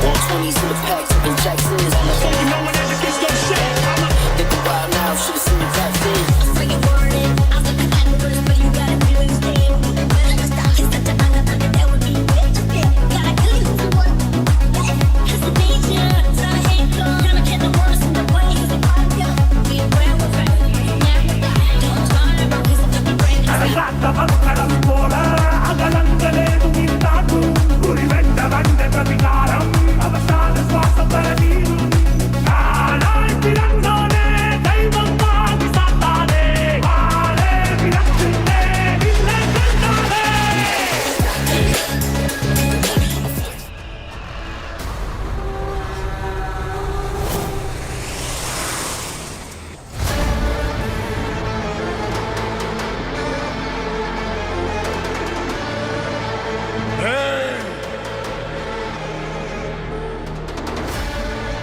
120s in the pack, taking Jacksons. You know when there's a kiss, go shit. Think wild now, should've seen the back then. So you want it, I'll take the cameras, but you gotta do it still. But I'm a star, he's such a banger, that would be rich. Gotta kill you if you want. It's the danger, so I hate God. I'ma get the worst in the way, he's a part of you. Be aware of it, never die. Don't turn around, he's a fucking brain. రక్తపక్కడం పోలా అగలంగలేదు నిన్నాడు గురి వెంట వంద ప్రతికారం అవసాన శ్వాస పరదీరు కాలాంటి రంగోనే దైవం మాది సాతానే వారే విరక్తుందే నిన్నే కంటానే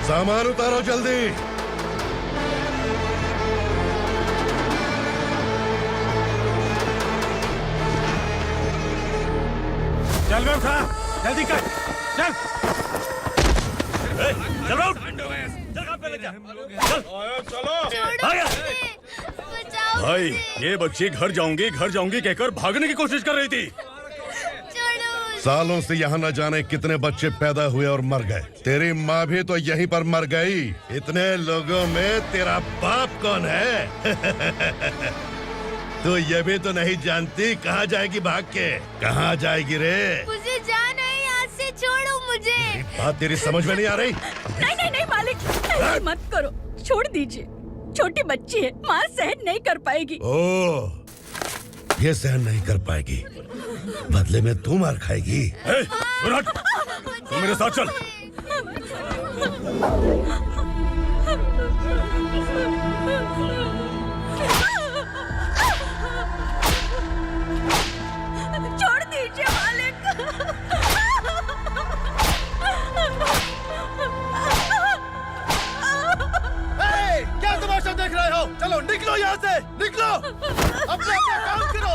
सामान उतारो जल्दी। चल बे उठा जल्दी कर चल चल उठ चल काम पे लग जा चलो आया बचाओ भाई ये बच्ची घर जाऊंगी कहकर भागने की कोशिश कर रही थी। छोड़ो सालों से यहाँ न जाने कितने बच्चे पैदा हुए और मर गए। तेरी माँ भी तो यहीं पर मर गई। इतने लोगों में तेरा बाप कौन है? तू ये भी तो नहीं जानती कहाँ जाएगी भाग के? कहाँ जाएगी रे? मुझे जाना है, यहाँ से छोड़ो मुझे। बात तेरी समझ में नहीं आ रही? नहीं मालिक, ऐसे मत करो, छोड़ दीजिए। छोटी बच्ची है, माँ सहन नहीं कर पाएगी। ओ, ये सहन नहीं कर पाएगी, बदले में तू मार खाएगी। तू मेरे साथ चल छोड़ दीजिए मालिक। क्या तमाशा देख रहे हो? चलो निकलो यहाँ से, निकलो। अपना काम करो।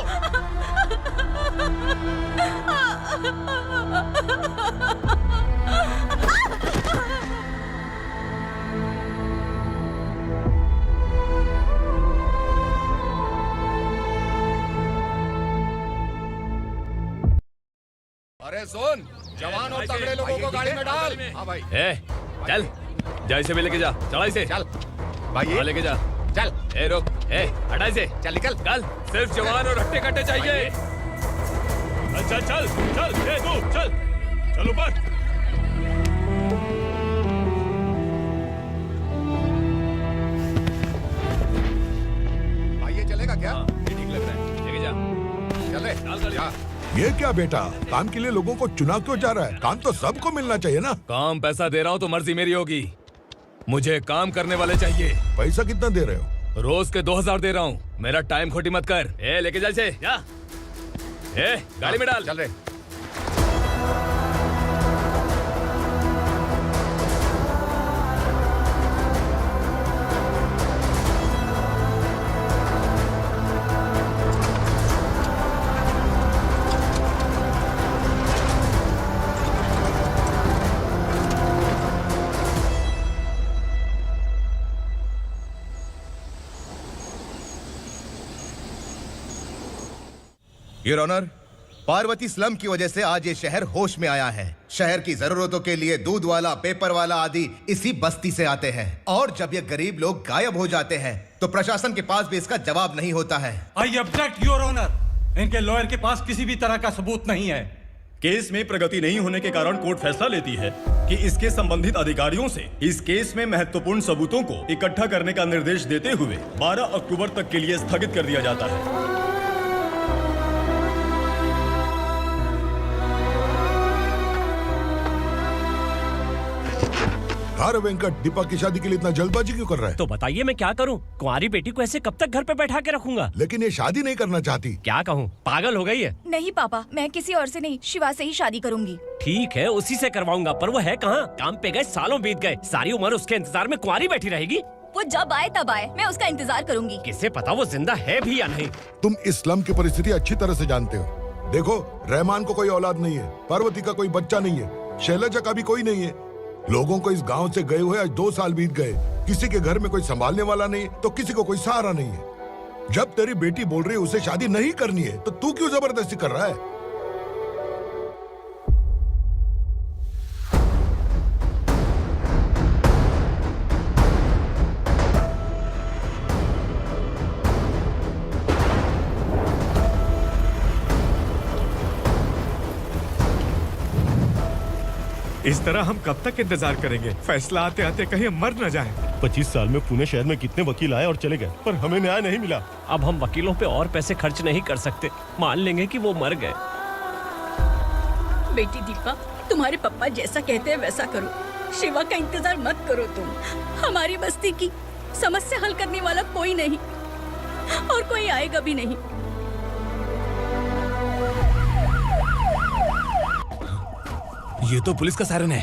अरे सुन, जवान और तगड़े लोगों को गाड़ी में डाल। हाँ भाई। चल जा इसे भी लेके जा, चला इसे। चल भाई हाँ, लेके जा। चल रोक, हटा इसे। चल निकल। चल, सिर्फ जवान और हट्टे कट्टे चाहिए। चल चल चल तू चल चल ऊपर भाई ये चलेगा क्या? ये ठीक लग रहा है, लेके जा। चल रे डाल कर जा। ये क्या बेटा, काम के लिए लोगों को चुना क्यों जा रहा है? काम तो सबको मिलना चाहिए ना। काम पैसा दे रहा हूँ तो मर्जी मेरी होगी। मुझे काम करने वाले चाहिए। पैसा कितना दे रहे हो? रोज के 2000 दे रहा हूँ। मेरा टाइम खोटी मत कर। लेके जा इसे, जा। गाड़ी में डाल। चल रे। योर ऑनर, पार्वती स्लम की वजह से आज ये शहर होश में आया है। शहर की जरूरतों के लिए दूध वाला, पेपर वाला आदि इसी बस्ती से आते हैं। और जब ये गरीब लोग गायब हो जाते हैं तो प्रशासन के पास भी इसका जवाब नहीं होता है। I object your honour. इनके लॉयर के पास किसी भी तरह का सबूत नहीं है। केस में प्रगति नहीं होने के कारण कोर्ट फैसला लेती है कि इसके संबंधित अधिकारियों से इस केस में महत्वपूर्ण सबूतों को इकट्ठा करने का निर्देश देते हुए 12 अक्टूबर तक के लिए स्थगित कर दिया जाता है। अरे वेंकट, दीपा की शादी के लिए इतना जल्दबाजी क्यों कर रहा है? तो बताइए मैं क्या करूं? कुंवारी बेटी को ऐसे कब तक घर पे बैठा के रखूंगा? लेकिन ये शादी नहीं करना चाहती। क्या कहूं, पागल हो गई है? नहीं पापा, मैं किसी और से नहीं, शिवा से ही शादी करूंगी। ठीक है, उसी से करवाऊंगा, पर वो है कहाँ? काम पे गए, सालों बीत गए, सारी उम्र उसके इंतजार में कुंवारी बैठी रहेगी। वो जब आए तब आए, मैं उसका इंतजार करूंगी। किसे पता वो जिंदा है भी या नहीं। तुम इस्लाम की परिस्थिति अच्छी तरह से जानते हो। देखो, रहमान को कोई औलाद नहीं है, पार्वती का कोई बच्चा नहीं है, शैलजा का भी कोई नहीं है। लोगों को इस गांव से गए हुए आज 2 साल बीत गए। किसी के घर में कोई संभालने वाला नहीं तो किसी को कोई सहारा नहीं है। जब तेरी बेटी बोल रही है उसे शादी नहीं करनी है तो तू क्यों जबरदस्ती कर रहा है? इस तरह हम कब तक इंतजार करेंगे? फैसला आते आते कहीं हम मर न जाएं। 25 साल में पुणे शहर में कितने वकील आए और चले गए, पर हमें न्याय नहीं मिला। अब हम वकीलों पे और पैसे खर्च नहीं कर सकते। मान लेंगे कि वो मर गए। बेटी दीपा, तुम्हारे पापा जैसा कहते हैं वैसा करो। शिवा का इंतजार मत करो तुम। हमारी बस्ती की समस्या हल करने वाला कोई नहीं और कोई आएगा भी नहीं। ये तो पुलिस का सायरन है।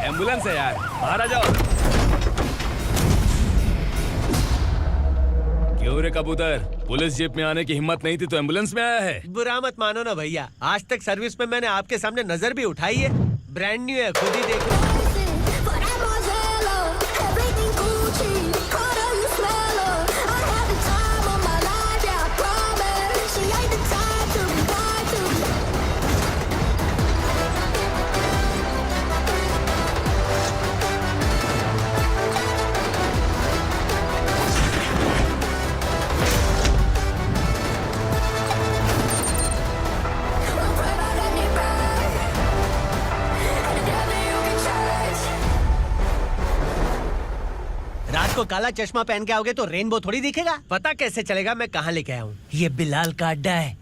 एम्बुलेंस है यार, बाहर आ जाओ। क्यों रे कबूतर, पुलिस जीप में आने की हिम्मत नहीं थी तो एम्बुलेंस में आया है? बुरा मत मानो ना भैया, आज तक सर्विस में मैंने आपके सामने नजर भी उठाई है। ब्रांड न्यू है, खुद ही देखो। रात को काला चश्मा पहन के आओगे तो रेनबो थोड़ी दिखेगा। पता कैसे चलेगा मैं कहाँ लेके आया हूँ? ये बिलाल का अड्डा है।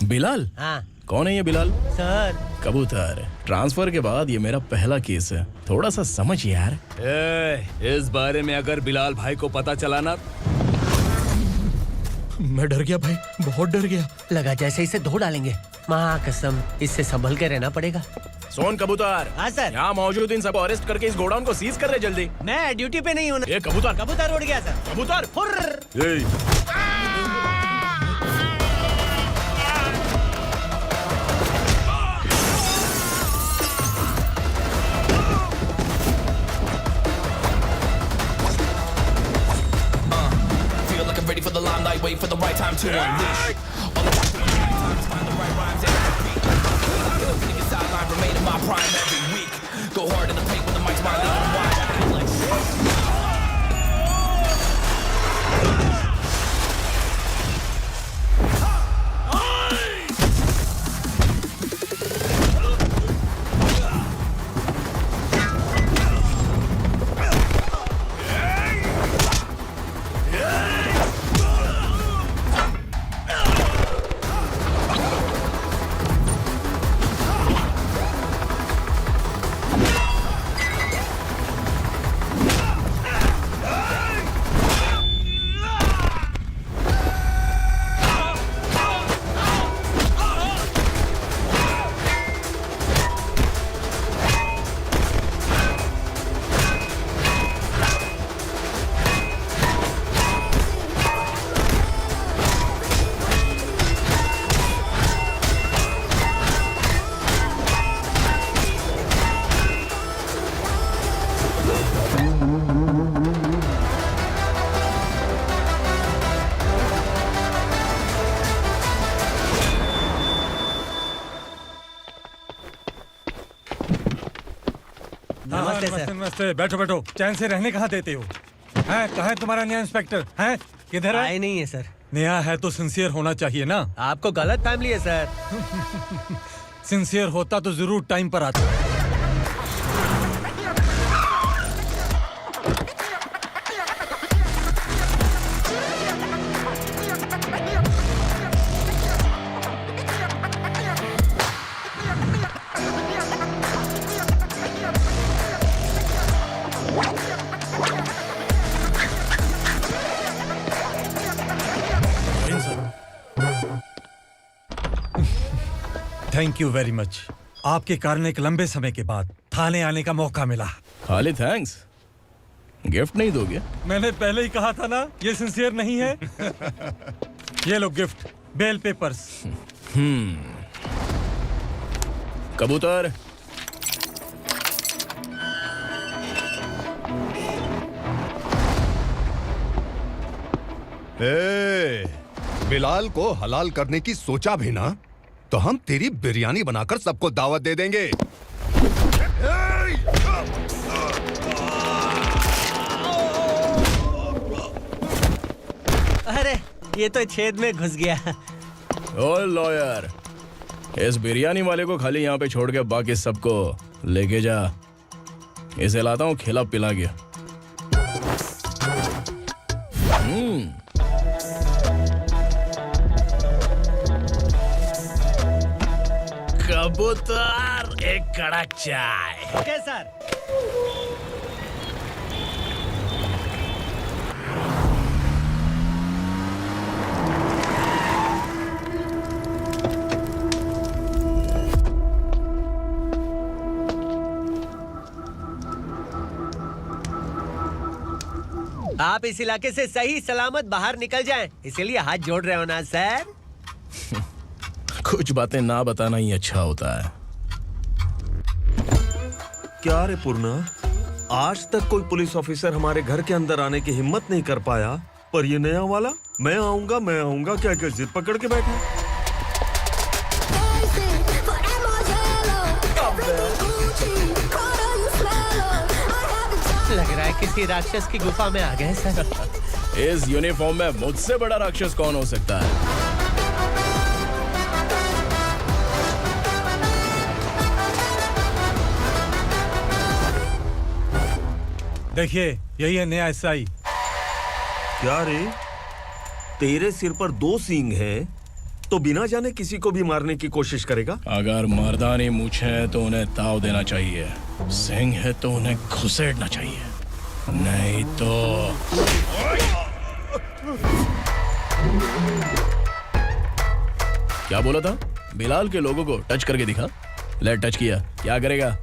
बिलाल? हाँ। कौन है ये बिलाल? सर कबूतर, ट्रांसफर के बाद ये मेरा पहला केस है, थोड़ा सा समझ यार। इस बारे में अगर बिलाल भाई को पता चला ना। मैं डर गया भाई, बहुत डर गया। लगा जैसे इसे धो डालेंगे। माँ कसम, इससे संभल के रहना पड़ेगा। सोन कबूतर। हाँ सर। यहाँ मौजूद इन सबको अरेस्ट करके इस गोडाउन को सीज कर रहे जल्दी। मैं ड्यूटी पे नहीं हूँ। ये कबूतर। कबूतर उड़ गया सर। कबूतर Feel like I'm ready for the limelight, wait for the right time to unleash. All the times, find the right rhymes and beat. Niggas sideline, remain in my prime every week. Go hard in the paint when the mic's my lead and wide. I feel like नमस्ते। बैठो बैठो, चैन से रहने कहाँ देते हो? हैं, कहाँ है तुम्हारा नया इंस्पेक्टर? हैं, किधर है? आए नहीं है सर। नया है तो सिंसियर होना चाहिए ना। आपको गलत फैमिली है सर। सिंसियर होता तो जरूर टाइम पर आता। Thank you very much. आपके कारण एक लंबे समय के बाद थाने आने का मौका मिला। खाली थैंक्स। गिफ्ट नहीं दोगे? मैंने पहले ही कहा था ना, ये सिंसियर नहीं है। ये लो गिफ्ट, बेल पेपर्स। कबूतर, बिलाल को हलाल करने की सोचा भी ना, तो हम तेरी बिरयानी बनाकर सबको दावत दे देंगे। अरे ये तो छेद में घुस गया। ओ लॉयर, इस बिरयानी वाले को खाली यहाँ पे छोड़ के बाकी सबको लेके जा। इसे लाता हूँ खिला पिला के। कबूतर, एक कड़क चाय। Okay sir. आप इस इलाके से सही सलामत बाहर निकल जाएं, इसीलिए हाथ जोड़ रहे हो ना सर? कुछ बातें ना बताना ही अच्छा होता है। क्या रे पूर्णा, आज तक कोई पुलिस ऑफिसर हमारे घर के अंदर आने की हिम्मत नहीं कर पाया, पर ये नया वाला मैं आऊंगा क्या क्या जिद पकड़ के बैठा। लग रहा है किसी राक्षस की गुफा में आ गए सर। इस यूनिफॉर्म में मुझसे बड़ा राक्षस कौन हो सकता है? देखिए, यही है नया एसआई। क्या रे, तेरे सिर पर 2 सींग हैं, तो बिना जाने किसी को भी मारने की कोशिश करेगा? अगर मर्दानी मूंछें हैं तो उन्हें ताव देना चाहिए, सिंह है तो उन्हें घुसेड़ना चाहिए, नहीं तो। क्या बोला था? बिलाल के लोगों को टच करके दिखा। ले टच किया, क्या करेगा?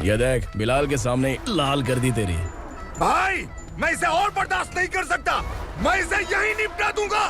ये देख, बिलाल के सामने लाल कर दी तेरी। भाई, मैं इसे और बर्दाश्त नहीं कर सकता। मैं इसे यहीं निपटा दूंगा।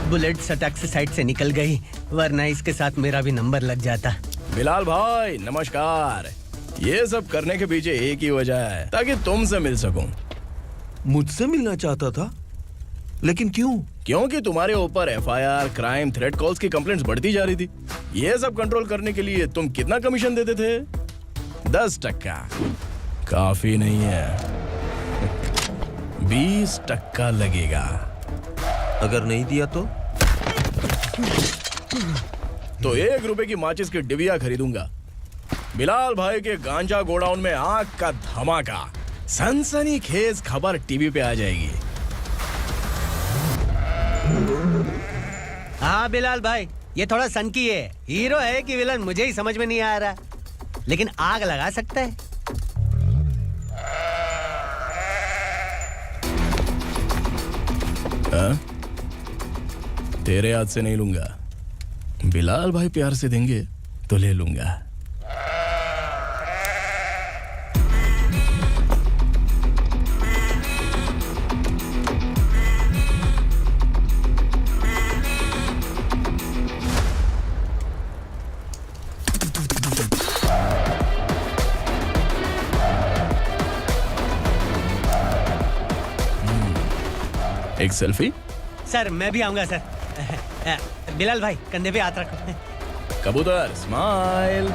बुलेट सटक से साइड से निकल गई, वरना इसके साथ मेरा भी नंबर लग जाता। बिलाल भाई नमस्कार। ये सब करने के पीछे एक ही वजह है, ताकि तुमसे मिल सकूं। मुझसे मिलना चाहता था, लेकिन क्यों? क्योंकि तुम्हारे ऊपर एफआईआर, क्राइम, थ्रेट कॉल्स की कंप्लेंट्स बढ़ती जा रही थी। ये सब कंट्रोल करने के लिए तुम कितना कमीशन देते थे? 10%। काफी नहीं है, 20% लगेगा। अगर नहीं दिया तो 1 रुपए की माचिस की डिबिया खरीदूंगा। बिलाल भाई के गांजा गोडाउन में आग का धमाका, सनसनीखेज खबर टीवी पे आ जाएगी। हाँ बिलाल भाई, ये थोड़ा सनकी है। हीरो है कि विलन मुझे ही समझ में नहीं आ रहा, लेकिन आग लगा सकता है। तेरे हाथ से नहीं लूंगा, बिलाल भाई प्यार से देंगे तो ले लूंगा। एक सेल्फी? सर मैं भी आऊंगा सर। बिलाल भाई कंधे पे हाथ रखो। कबूतर स्माइल।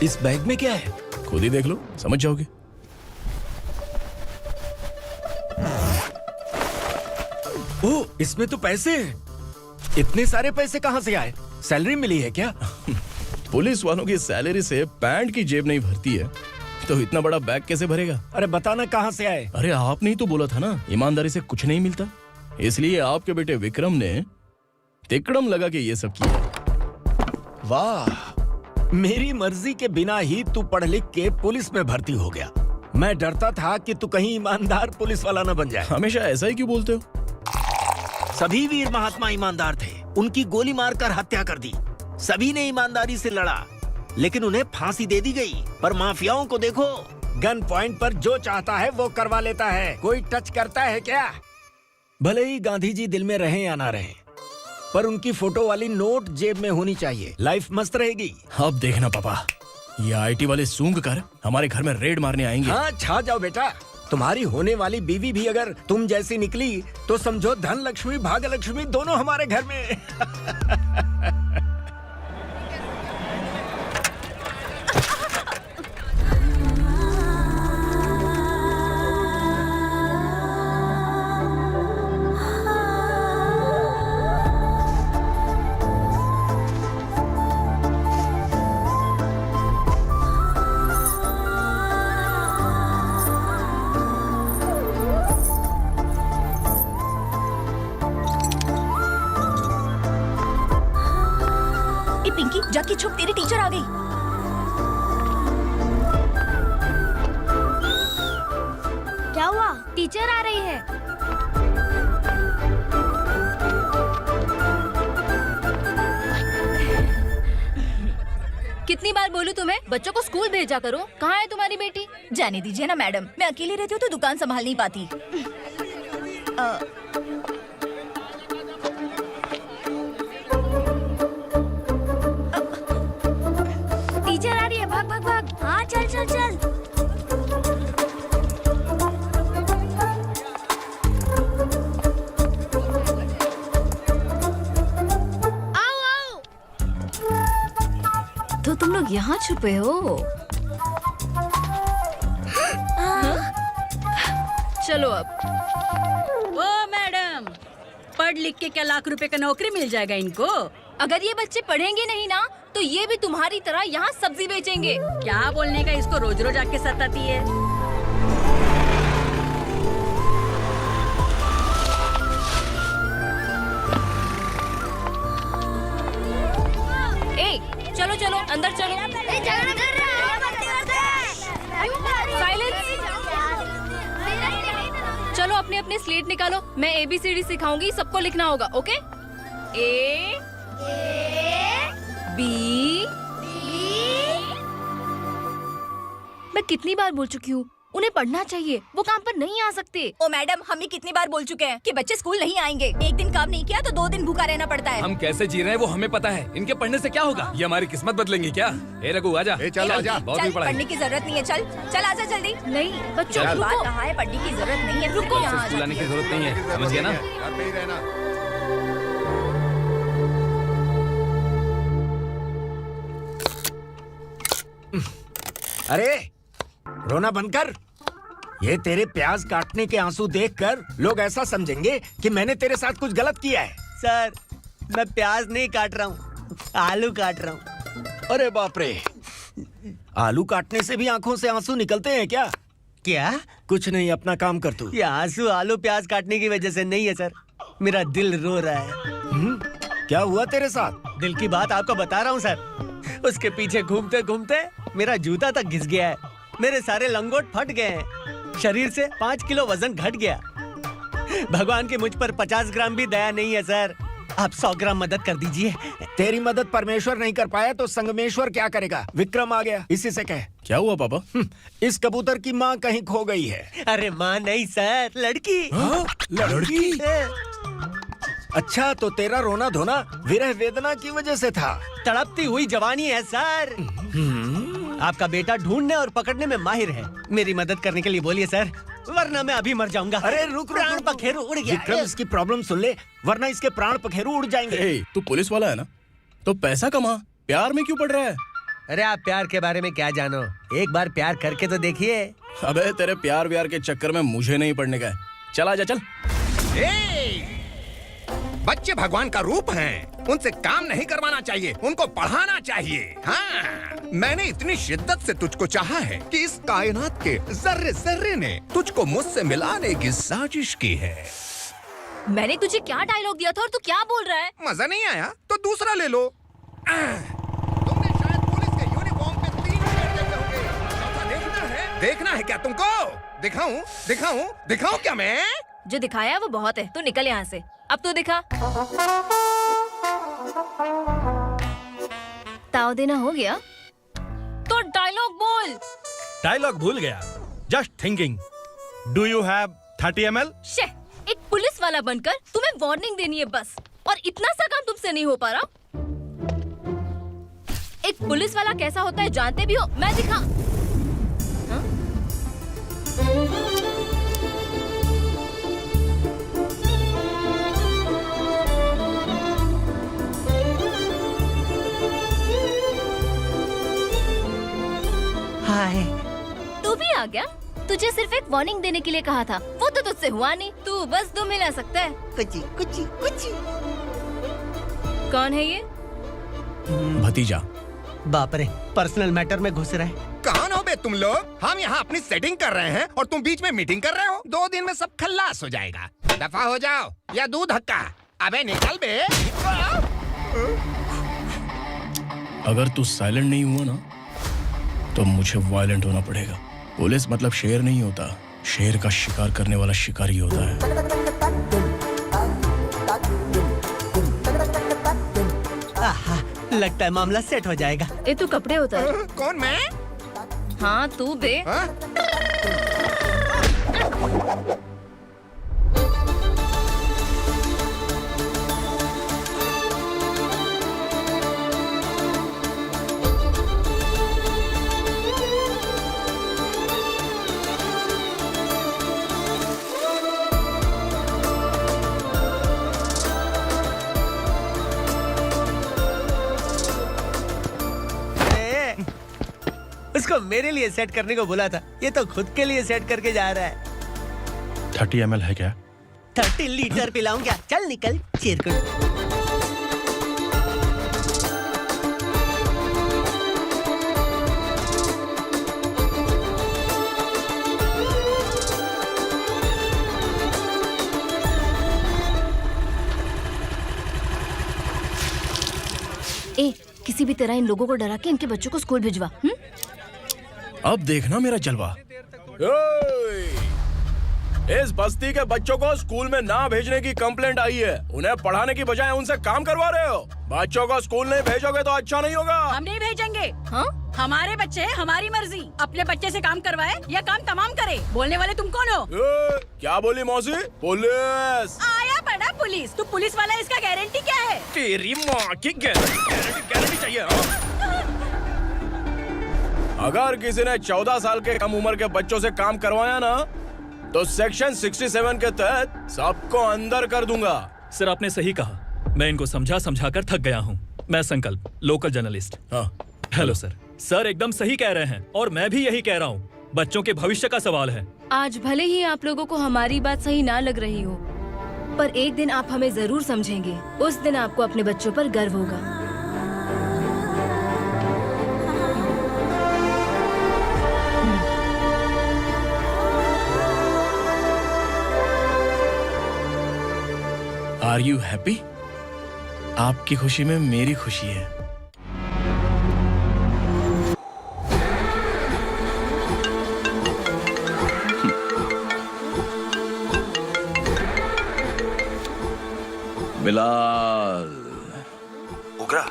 इस बैग में क्या है? खुद ही देख लो, समझ जाओगे। ओह, इसमें तो पैसे हैं। इतने सारे पैसे कहाँ से आए? सैलरी मिली है क्या? पुलिस वालों की सैलरी से पैंट की जेब नहीं भरती है, तो इतना बड़ा बैग कैसे भरेगा? अरे बताना कहाँ से आए? अरे आपने ही तो बोला था ना, ईमानदारी से कुछ नहीं मिलता, इसलिए आपके बेटे विक्रम ने तिकड़म लगा के ये सब किया। वाह, मेरी मर्जी के बिना ही तू पढ़ लिख के पुलिस में भर्ती हो गया। मैं डरता था कि तू कहीं ईमानदार पुलिस वाला न बन जाए। हमेशा ऐसा ही क्यों बोलते हो? सभी वीर महात्मा ईमानदार थे, उनकी गोली मारकर हत्या कर दी। सभी ने ईमानदारी से लड़ा, लेकिन उन्हें फांसी दे दी गई। पर माफियाओं को देखो, गन पॉइंट पर जो चाहता है वो करवा लेता है। कोई टच करता है क्या? भले ही गांधी जी दिल में रहे या ना रहे, पर उनकी फोटो वाली नोट जेब में होनी चाहिए। लाइफ मस्त रहेगी। अब देखना पापा, ये आईटी वाले सूंघ कर हमारे घर में रेड मारने आएंगे। हाँ, छा जाओ बेटा। तुम्हारी होने वाली बीवी भी अगर तुम जैसी निकली तो समझो धन लक्ष्मी भाग्य लक्ष्मी दोनों हमारे घर में। पिंकी, जाके छुप, तेरी टीचर आ गई। क्या हुआ? टीचर आ रही है। कितनी बार बोलूं तुम्हें, बच्चों को स्कूल भेजा करो। कहाँ है तुम्हारी बेटी? जाने दीजिए ना मैडम, मैं अकेली रहती हूँ तो दुकान संभाल नहीं पाती। टीचर आ रही है, भाग भाग भाग। हाँ, चल चल चल। आओ आओ। तो तुम लोग यहाँ छुपे हो? चलो अब। ओ मैडम, पढ़ लिख के क्या लाख रुपए का नौकरी मिल जाएगा इनको? अगर ये बच्चे पढ़ेंगे नहीं ना, तो ये भी तुम्हारी तरह यहाँ सब्जी बेचेंगे। क्या बोलने का, इसको रोज रोज आके सताती है। ए, चलो चलो अंदर चलो। साइलेंस। चलो अपने अपने स्लेट निकालो, मैं ABCD सिखाऊंगी, सबको लिखना होगा। ओके? A B। मैं कितनी बार बोल चुकी हूँ, उन्हें पढ़ना चाहिए, वो काम पर नहीं आ सकते। ओ मैडम, हम ही कितनी बार बोल चुके हैं कि बच्चे स्कूल नहीं आएंगे। एक दिन काम नहीं किया तो 2 दिन भूखा रहना पड़ता है। हम कैसे जी रहे हैं वो हमें पता है, इनके पढ़ने से क्या होगा? ये हमारी किस्मत बदलेंगे क्या? ए रघु आजा। चल आजा। बहुत भी पढ़ाई। पढ़ने की जरूरत नहीं है, चल चल आजा जल्दी। नहीं बच्चों, बात कहा है, पढ़ने की जरूरत नहीं है, रुको। स्कूल आने की जरूरत नहीं है, समझ गया ना? घर पे ही रहना। अरे रोना बंद कर। ये तेरे प्याज काटने के आंसू देखकर लोग ऐसा समझेंगे कि मैंने तेरे साथ कुछ गलत किया है। सर, मैं प्याज नहीं काट रहा हूँ, आलू काट रहा हूँ। अरे बाप रे, आलू काटने से भी आंखों से आंसू निकलते हैं क्या? क्या? कुछ नहीं, अपना काम कर तू। ये आंसू आलू प्याज काटने की वजह से नहीं है सर, मेरा दिल रो रहा है। क्या हुआ तेरे साथ? दिल की बात आपको बता रहा हूँ सर। उसके पीछे घूमते घूमते मेरा जूता तक घिस गया है, मेरे सारे लंगोट फट गए हैं, शरीर से 5 किलो वजन घट गया। भगवान की मुझ पर 50 ग्राम भी दया नहीं है सर, आप 100 ग्राम मदद कर दीजिए। तेरी मदद परमेश्वर नहीं कर पाया तो संगमेश्वर क्या करेगा? विक्रम आ गया, इसी से कह। क्या हुआ पापा? इस कबूतर की माँ कहीं खो गई है। अरे माँ नहीं सर, लड़की। लड़की? अच्छा, तो तेरा रोना धोना विरह वेदना की वजह से था। तड़पती हुई जवानी है सर। आपका बेटा ढूंढने और पकड़ने में माहिर है, मेरी मदद करने के लिए बोलिए सर, वरना मैं अभी मर जाऊंगा। अरे रुक, प्राण पखेरु उड़ गया। विक्रम, इसकी प्रॉब्लम सुन ले, वरना इसके प्राण पखेरु उड़ जाएंगे। तू पुलिस वाला है ना, तो पैसा कमा, प्यार में क्यों पड़ रहा है? अरे आप प्यार के बारे में क्या जानो, एक बार प्यार करके तो देखिए। अबे तेरे प्यार व्यार के चक्कर में मुझे नहीं पड़ने का है, चल आजा चल। बच्चे भगवान का रूप हैं। उनसे काम नहीं करवाना चाहिए, उनको पढ़ाना चाहिए। हाँ, मैंने इतनी शिद्दत से तुझको चाहा है कि इस कायनात के जर्रे जर्रे ने तुझको मुझसे मिलाने की साजिश की है। मैंने तुझे क्या डायलॉग दिया था और तू क्या बोल रहा है? मजा नहीं आया तो दूसरा ले लो। तुमने शायद पुलिस के यूनिफॉर्म पे 3 शेर देखे होंगे। चौथा देखना है क्या तुमको? दिखाऊं क्या मैं? जो दिखाया वो बहुत है, तू निकल यहाँ से। अब तू दिखा। ताव देना हो गया तो डायलॉग बोल। डायलॉग भूल गया। Just thinking. Do you have 30 ml? शे, एक पुलिस वाला बनकर तुम्हें वार्निंग देनी है बस, और इतना सा काम तुमसे नहीं हो पा रहा। एक पुलिस वाला कैसा होता है जानते भी हो? मैं दिखा। हाँ? हाय। तू भी आ गया? तुझे सिर्फ एक वार्निंग देने के लिए कहा था, वो तो तुझसे हुआ नहीं। तू बस दो मिला सकता है। कुछ। कौन है ये? भतीजा। बाप रे, पर्सनल मैटर में घुस रहे। कौन हो बे तुम लोग? हम यहाँ अपनी सेटिंग कर रहे हैं और तुम बीच में मीटिंग कर रहे हो। 2 दिन में सब खल्लास हो जाएगा। दफा हो जाओ या दूध हक्का। अबे निकल बे। अगर तू साइलेंट नहीं हुआ ना तो मुझे वायलेंट होना पड़ेगा। पुलिस मतलब शेर नहीं होता, शेर का शिकार करने वाला शिकारी होता है। आहा, लगता है मामला सेट हो जाएगा। ये तू कपड़े उतार। कौन मैं? हाँ तू बे। उसको मेरे लिए सेट करने को बोला था, ये तो खुद के लिए सेट करके जा रहा है। 30 ml है क्या? 30 लीटर पिलाऊं क्या? चल निकल चिरकुट। ए, किसी भी तरह इन लोगों को डरा के इनके बच्चों को स्कूल भिजवा। अब देखना मेरा जलवा। इस बस्ती के बच्चों को स्कूल में ना भेजने की कंप्लेंट आई है। उन्हें पढ़ाने की बजाय उनसे काम करवा रहे हो। बच्चों को स्कूल नहीं भेजोगे तो अच्छा नहीं होगा। हम नहीं भेजेंगे। हाँ? हमारे बच्चे हमारी मर्जी। अपने बच्चे से काम करवाए या काम तमाम करे। बोलने वाले तुम कौन हो? क्या बोली मौसी? पुलिस आया बड़ा पुलिस। तू पुलिस वाला, इसका गारंटी क्या है? तेरी माँ की गारंटी चाहिए। अगर किसी ने 14 साल के कम उम्र के बच्चों से काम करवाया ना तो सेक्शन 67 के तहत सबको अंदर कर दूंगा। सर आपने सही कहा। मैं इनको समझा कर थक गया हूँ। मैं संकल्प, लोकल जर्नलिस्ट। हाँ। Hello sir. सर एकदम सही कह रहे हैं और मैं भी यही कह रहा हूँ। बच्चों के भविष्य का सवाल है। आज भले ही आप लोगों को हमारी बात सही ना लग रही हो, पर एक दिन आप हमें जरूर समझेंगे। उस दिन आपको अपने बच्चों पर गर्व होगा। Are you happy? आपकी खुशी में मेरी खुशी है। बिलाल। उगरा,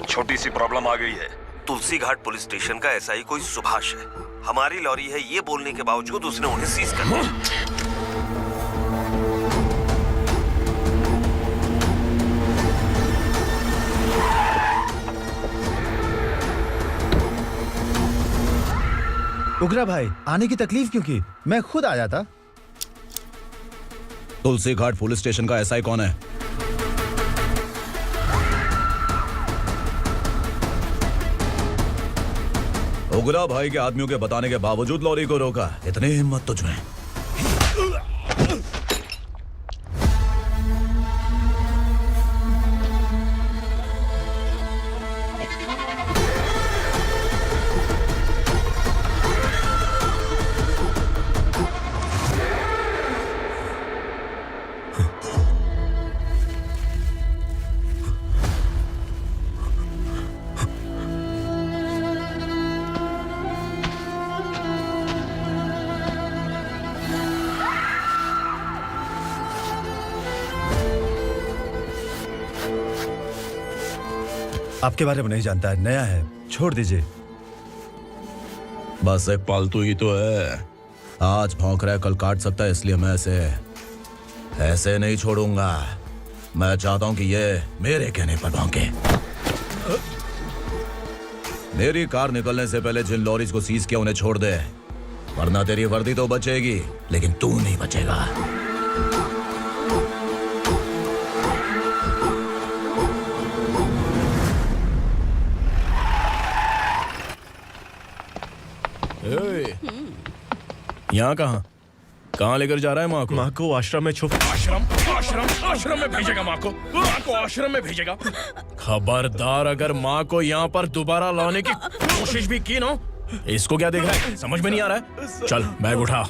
छोटी सी प्रॉब्लम आ गई है। तुलसी घाट पुलिस स्टेशन का एसआई कोई सुभाष है। हमारी लॉरी है ये बोलने के बावजूद उसने उन्हें सीज कर दिया। उगरा भाई, आने की तकलीफ क्यों की? मैं खुद आया था। तुलसी घाट पुलिस स्टेशन का एसआई कौन है? उगरा भाई के आदमियों के बताने के बावजूद लॉरी को रोका। इतनी हिम्मत तुझमें? आपके बारे में नहीं जानता है, नया है, छोड़ दीजिए। बस एक पालतू ही तो है, आज भौंक रहा है कल काट सकता है, इसलिए मैं ऐसे नहीं छोड़ूंगा। मैं चाहता हूं कि ये मेरे कहने पर भौंके। मेरी कार निकलने से पहले जिन लॉरीज को सीज किया उन्हें छोड़ दे, वरना तेरी वर्दी तो बचेगी लेकिन तू नहीं बचेगा। यहाँ कहाँ लेकर जा रहा है माँ को? माँ को आश्रम में आश्रम में भेजेगा माँ को आश्रम में भेजेगा। खबरदार, अगर माँ को यहाँ पर दोबारा लाने की कोशिश भी की ना, इसको क्या देख रहा है, समझ में नहीं आ रहा है? चल बैग उठा,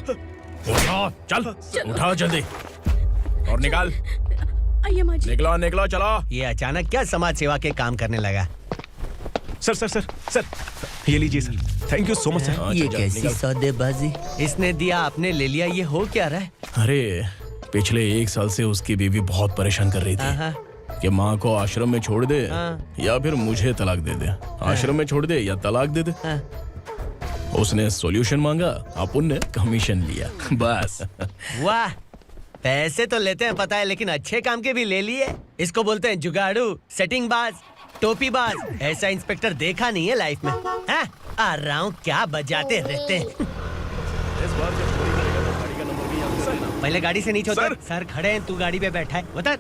चल उठा जल्दी और निकाल। निकला चला। ये अचानक क्या समाज सेवा के काम करने लगा? सर ये लीजिए sir, thank you so much sir. ये कैसी सौदेबाजी? इसने दिया आपने ले लिया, ये हो क्या रहा है? अरे पिछले 1 साल से उसकी बीवी बहुत परेशान कर रही थी कि माँ को आश्रम में छोड़ दे या फिर मुझे तलाक दे दे, आश्रम में छोड़ दे या तलाक दे दे। उसने सॉल्यूशन मांगा, अपन ने कमीशन लिया, बस। वाह, पैसे तो लेते हैं पता है, लेकिन अच्छे काम के भी ले लिए। इसको बोलते हैं जुगाड़ू, सेटिंग बाज, टोपी बाज। ऐसा इंस्पेक्टर देखा नहीं है लाइफ में। हाँ? आ रहा हूँ, क्या बजाते रहते हैं। पहले गाड़ी से नीचे उतर। सर खड़े हैं, तू गाड़ी पे बैठा है, उतर।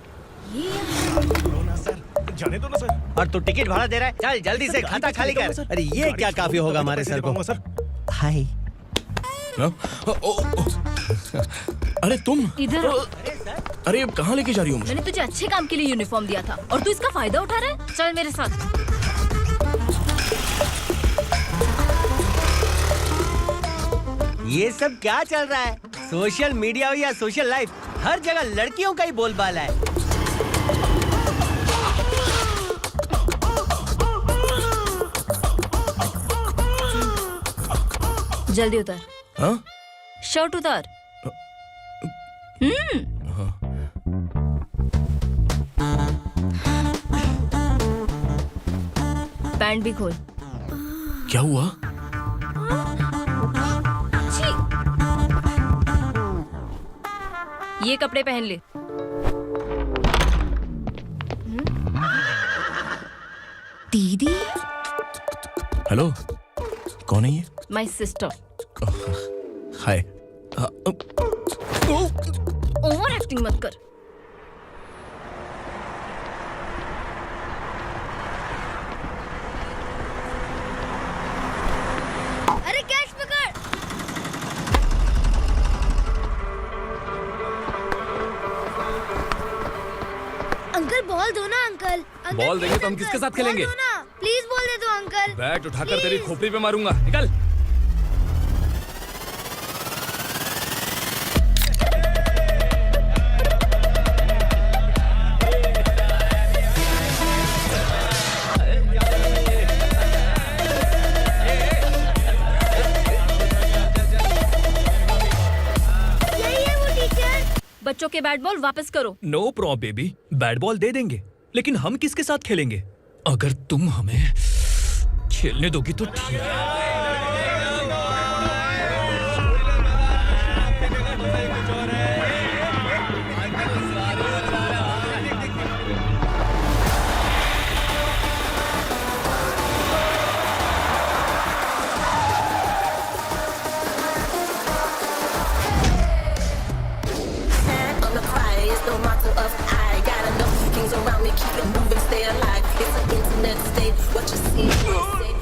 जाने दो ना सर। और तू टिकट भाड़ा दे रहा है, चल जल्दी से खाता खाली कर। अरे ये क्या काफी होगा हमारे सर को। हाय। अरे तुम इधर। अरे अब कहाँ लेके जा रही हो मुझे? मैंने तुझे अच्छे काम के लिए यूनिफॉर्म दिया था और तू इसका फायदा उठा रहा है। चल मेरे साथ। ये सब क्या चल रहा है? सोशल मीडिया हो या सोशल लाइफ, हर जगह लड़कियों का ही बोलबाला है। जल्दी उतर। हाँ? शर्ट उतार। पैंट भी खोल। क्या हुआ? ये कपड़े पहन ले। दीदी। हेलो, कौन है ये? My sister. Hi. Over acting मत कर। अरे कैच पकड़। अंकल बॉल दो ना अंकल। बॉल देंगे तो हम किसके साथ खेलेंगे? प्लीज बॉल दे दो अंकल। बैट उठाकर तेरी खोपड़ी पे मारूंगा, निकल। बच्चों के बैट बॉल वापस करो। No problem baby, bat ball दे देंगे, लेकिन हम किसके साथ खेलेंगे? अगर तुम हमें खेलने दोगी तो ठीक है। No motto of I got enough kings around me, keep it moving, stay alive. It's an internet state. What you see, you say.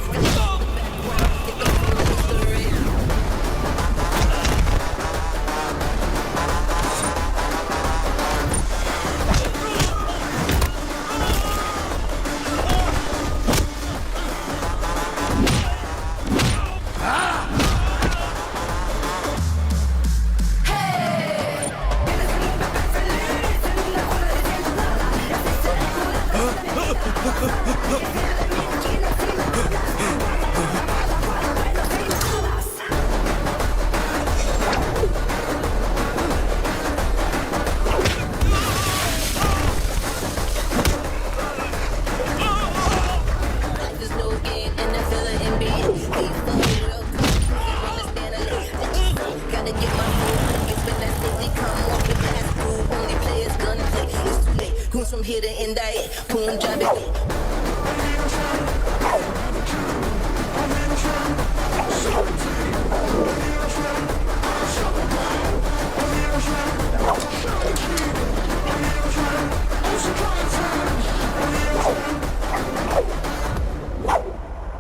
daí, punja bebê.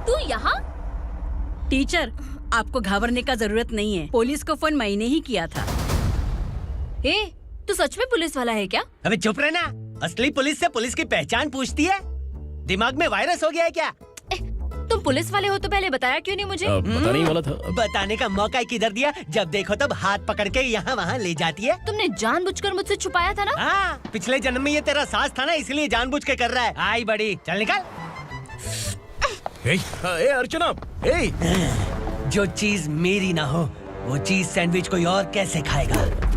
तू यहाँ? टीचर, आपको घबराने का जरूरत नहीं है। पुलिस को फोन मैंने ही किया था। ए, तू सच में पुलिस वाला है क्या? अबे चुप रहना। असली पुलिस से पुलिस की पहचान पूछती है? दिमाग में वायरस हो गया है क्या? तुम पुलिस वाले हो तो पहले बताया क्यों नहीं मुझे? बताने ही वाला था। बताने का मौका किधर दिया? जब देखो तब हाथ पकड़ के यहाँ वहाँ ले जाती है। तुमने जानबूझकर मुझसे छुपाया था ना? हाँ, पिछले जन्म में ये तेरा सास था ना, इसलिए जानबूझ के कर रहा है। आई बड़ी, चल निकल। ए अर्चना, जो चीज मेरी ना हो, वो चीज सैंडविच कोई और कैसे खाएगा?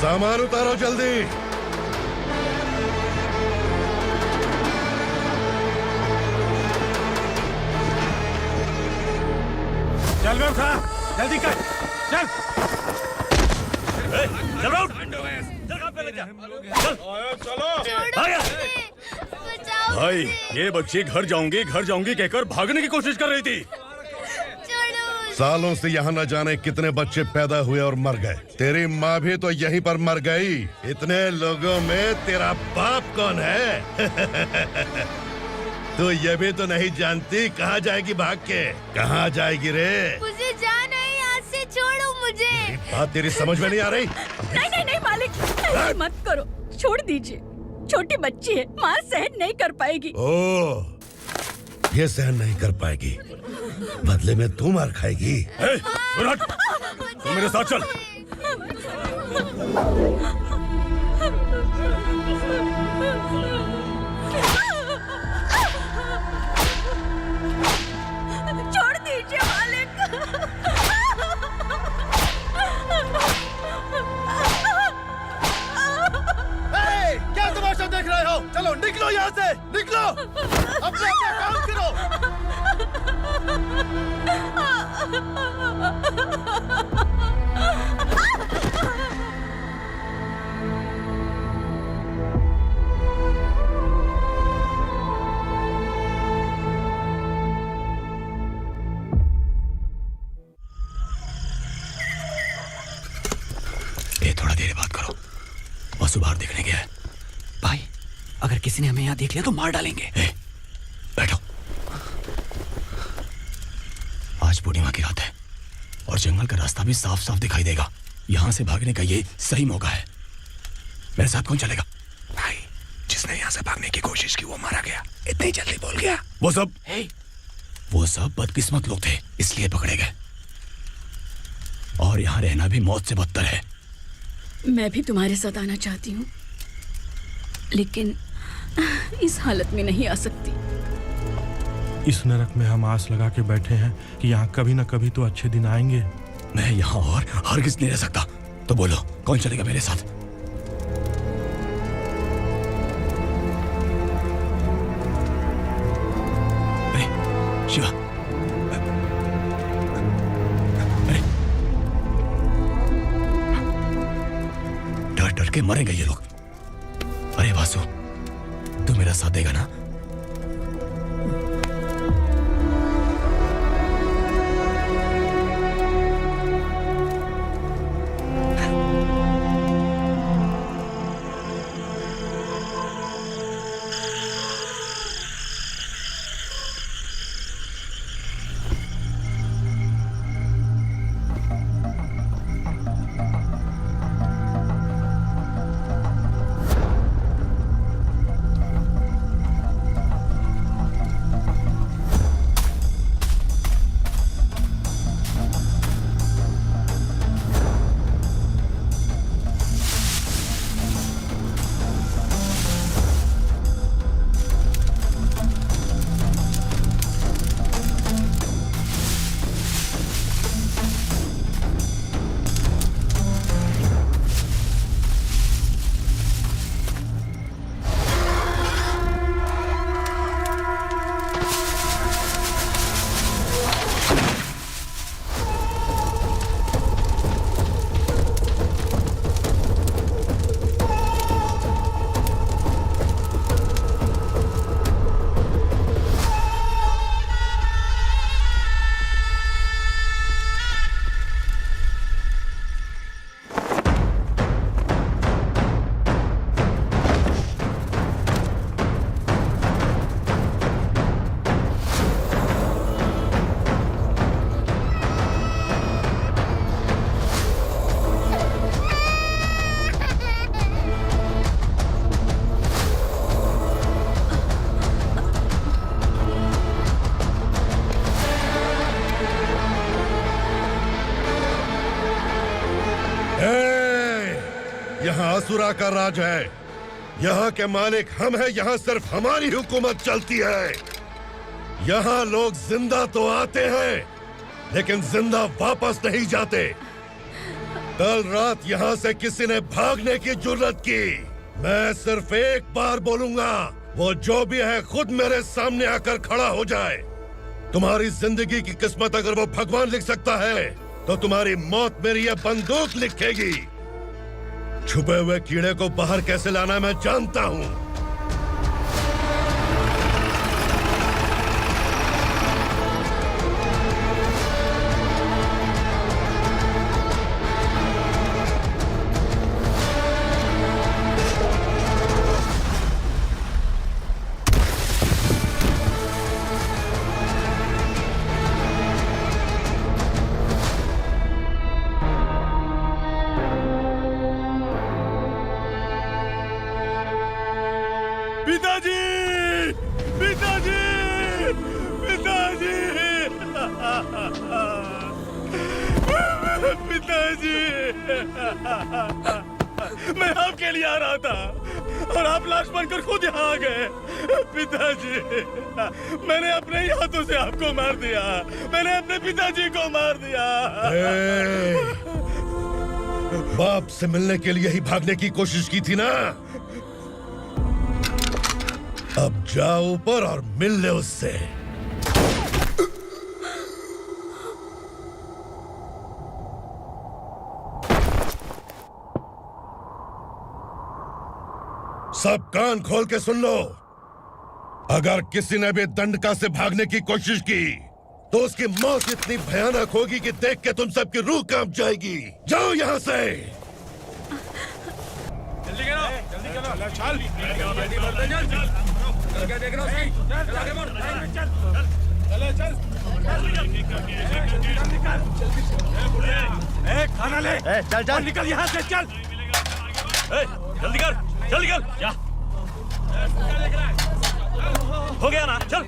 सामान उतारो जल्दी। चल बे उठा, जल्दी कर, चल। चल राउट, चल काम पे लग जा, चलो। भाई, ये बच्ची घर जाऊंगी कहकर भागने की कोशिश कर रही थी। सालों से यहाँ न जाने कितने बच्चे पैदा हुए और मर गए। तेरी माँ भी तो यहीं पर मर गई। इतने लोगों में तेरा बाप कौन है? तू ये भी तो नहीं जानती कहाँ जाएगी भाग के? कहाँ जाएगी रे? मुझे जाना है, यहाँ से छोड़ो मुझे। बात तेरी समझ में नहीं आ रही? नहीं मालिक, ऐसे मत करो, छोड़ दीजिए। छोटी बच्ची है, माँ सहन नहीं कर पाएगी। ओह, ये सहन नहीं कर पाएगी, बदले में तू मार खाएगी। तू मेरे साथ चल। छोड़ दीजिए मालिक। क्या तमाशा देख रहे हो? चलो निकलो यहाँ से, निकलो। अपना काम करो। थोड़ा देर बात करो। वसु बाहर देखने गया है। भाई, अगर किसी ने हमें यहाँ देख लिया तो मार डालेंगे। बैठो। आज पूर्णिमा की रात है और जंगल का रास्ता भी साफ साफ दिखाई देगा। यहाँ से भागने का ये सही मौका है। मेरे साथ कौन चलेगा? भाई, जिसने यहाँ से भागने की कोशिश की वो मारा गया। इतनी जल्दी बोल गया। वो सब बदकिस्मत लोग थे, इसलिए पकड़े गए। और यहाँ रहना भी मौत से बदतर है। मैं भी तुम्हारे साथ आना चाहती हूँ, लेकिन इस हालत में नहीं आ सकती। इस नरक में हम आस लगा के बैठे हैं कि यहाँ कभी न कभी तो अच्छे दिन आएंगे। मैं यहाँ और हरगिज़ नहीं रह सकता। तो बोलो, कौन चलेगा मेरे साथ? अरे शिवा, अरे डर डर के मरेंगे ये लोग। अरे वासु, तू मेरा साथ देगा ना? यहाँ असुरा का राज है। यहाँ के मालिक हम हैं, यहाँ सिर्फ हमारी हुकूमत चलती है। यहाँ लोग जिंदा तो आते हैं लेकिन जिंदा वापस नहीं जाते। कल रात यहाँ से किसी ने भागने की जुर्रत की, मैं सिर्फ एक बार बोलूंगा, वो जो भी है खुद मेरे सामने आकर खड़ा हो जाए। तुम्हारी जिंदगी की किस्मत अगर वो भगवान लिख सकता है तो तुम्हारी मौत मेरी ये बंदूक लिखेगी। छुपे हुए कीड़े को बाहर कैसे लाना मैं जानता हूँ। मैं आपके लिए आ रहा था और आप लाश बनकर खुद यहाँ आ गए। पिताजी, मैंने अपने ही हाथों से आपको मार दिया। मैंने अपने पिताजी को मार दिया। बाप से मिलने के लिए ही भागने की कोशिश की थी ना? अब जाओ ऊपर और मिल ले उससे। सब कान खोल के सुन लो। अगर किसी ने भी दंडका से भागने की कोशिश की तो उसकी मौत इतनी भयानक होगी कि देख के तुम सबकी रूह कांप जाएगी। जाओ यहाँ से। जल्दी करो, जल्दी करो। चल, जल्दी बढ़ते चल। चल, क्या देख रहा हो? चल, आगे बढ़। चल, चल, चल। खाना ले। चल, चल, निकल यहाँ से, चल। जल्दी कर। जल्दी कर, जा। हो गया ना, चल।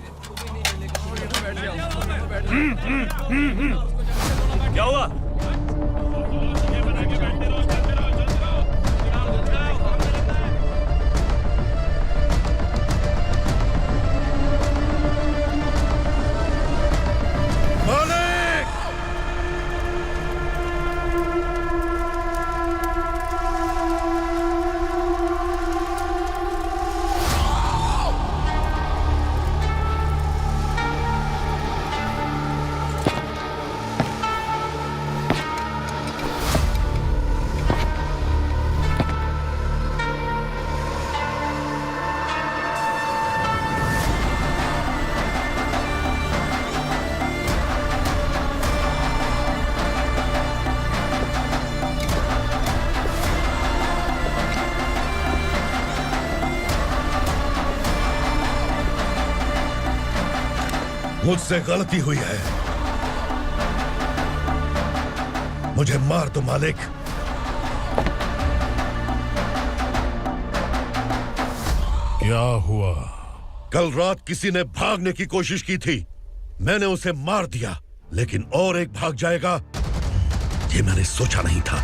क्या हुआ? मुझसे गलती हुई है, मुझे मार दो मालिक। क्या हुआ? कल रात किसी ने भागने की कोशिश की थी, मैंने उसे मार दिया, लेकिन और एक भाग जाएगा ये मैंने सोचा नहीं था।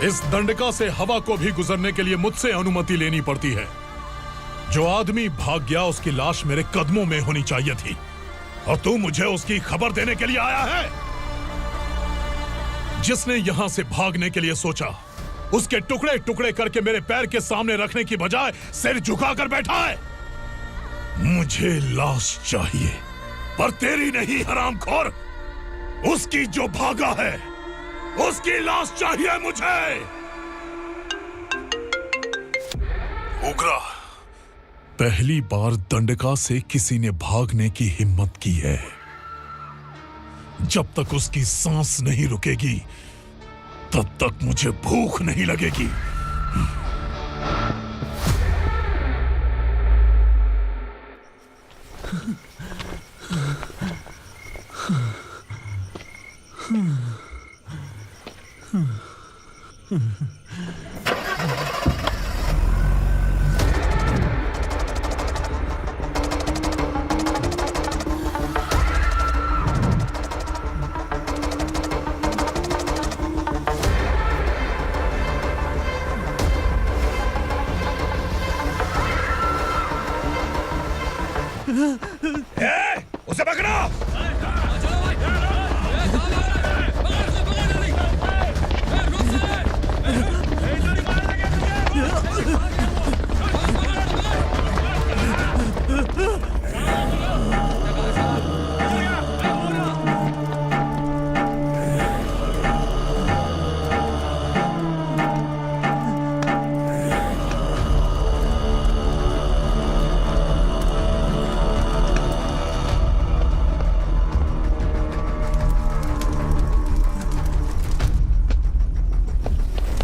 इस दंडका से हवा को भी गुजरने के लिए मुझसे अनुमति लेनी पड़ती है। जो आदमी भाग गया उसकी लाश मेरे कदमों में होनी चाहिए थी, और तू मुझे उसकी खबर देने के लिए आया है। जिसने यहां से भागने के लिए सोचा उसके टुकड़े टुकड़े करके मेरे पैर के सामने रखने की बजाय सिर झुकाकर बैठा है। मुझे लाश चाहिए, पर तेरी नहीं हरामखोर, उसकी जो भागा है उसकी लाश चाहिए मुझे। उग्रा, पहली बार दंडका से किसी ने भागने की हिम्मत की है। जब तक उसकी सांस नहीं रुकेगी तब तक मुझे भूख नहीं लगेगी। उसे पकड़ो।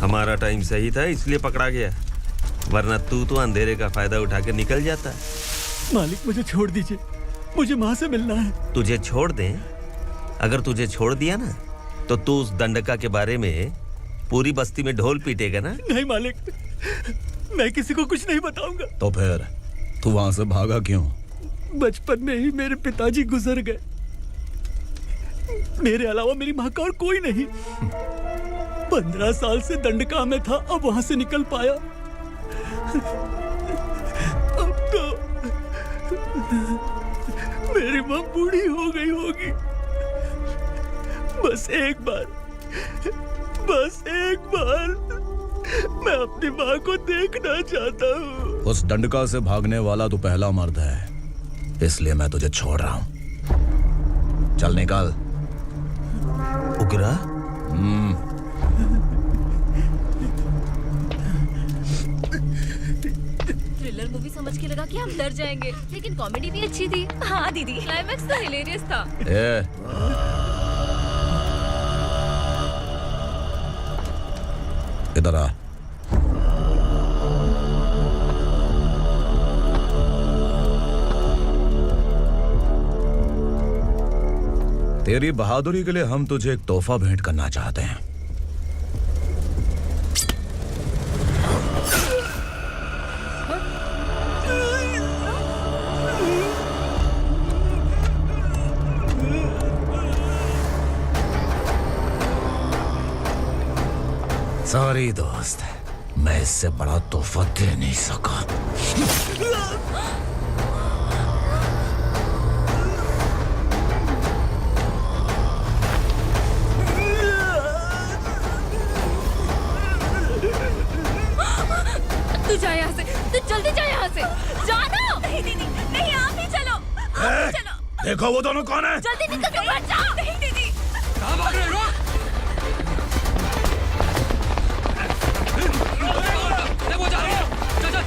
हमारा टाइम सही था इसलिए पकड़ा गया, वरना तू तो अंधेरे का फायदा उठा के निकल जाता। मालिक मुझे छोड़ दीजिए, मुझे माँ से मिलना है। तुझे छोड़ दें? अगर तुझे छोड़ दिया ना तो तू उस दंडका के बारे में पूरी बस्ती में ढोल पीटेगा ना। नहीं मालिक, मैं किसी को कुछ नहीं बताऊंगा। तो फिर तू वहां से भागा क्यों? बचपन में ही मेरे पिताजी गुजर गए, मेरे अलावा मेरी माँ का और कोई नहीं। 15 साल से दंडका में था, अब वहां से निकल पाया। अब तो मेरी माँ बूढ़ी हो गई होगी। बस एक बार मैं अपनी माँ को देखना चाहता हूँ। उस दंडका से भागने वाला तू पहला मर्द है, इसलिए मैं तुझे छोड़ रहा हूँ। चल निकल। उग्रा? थ्रिलर मूवी समझ के लगा कि हम डर जाएंगे, लेकिन कॉमेडी भी अच्छी थी। हाँ दीदी, क्लाइमैक्स तो हिलेरियस था। इधर आ। तेरी बहादुरी के लिए हम तुझे एक तोहफा भेंट करना चाहते हैं। सॉरी दोस्त, मैं इससे बड़ा तोहफा दे नहीं सका। तू जा यहाँ से, तू जल्दी जा यहाँ से। जानो। नहीं दीदी, नहीं, आप ही चलो, आप ही चलो। देखो वो दोनों कौन है? जल्दी निकल के बैठ जाओ। नहीं दीदी, कहाँ भाग रहे हो? वो जा रहे हो। चल चल।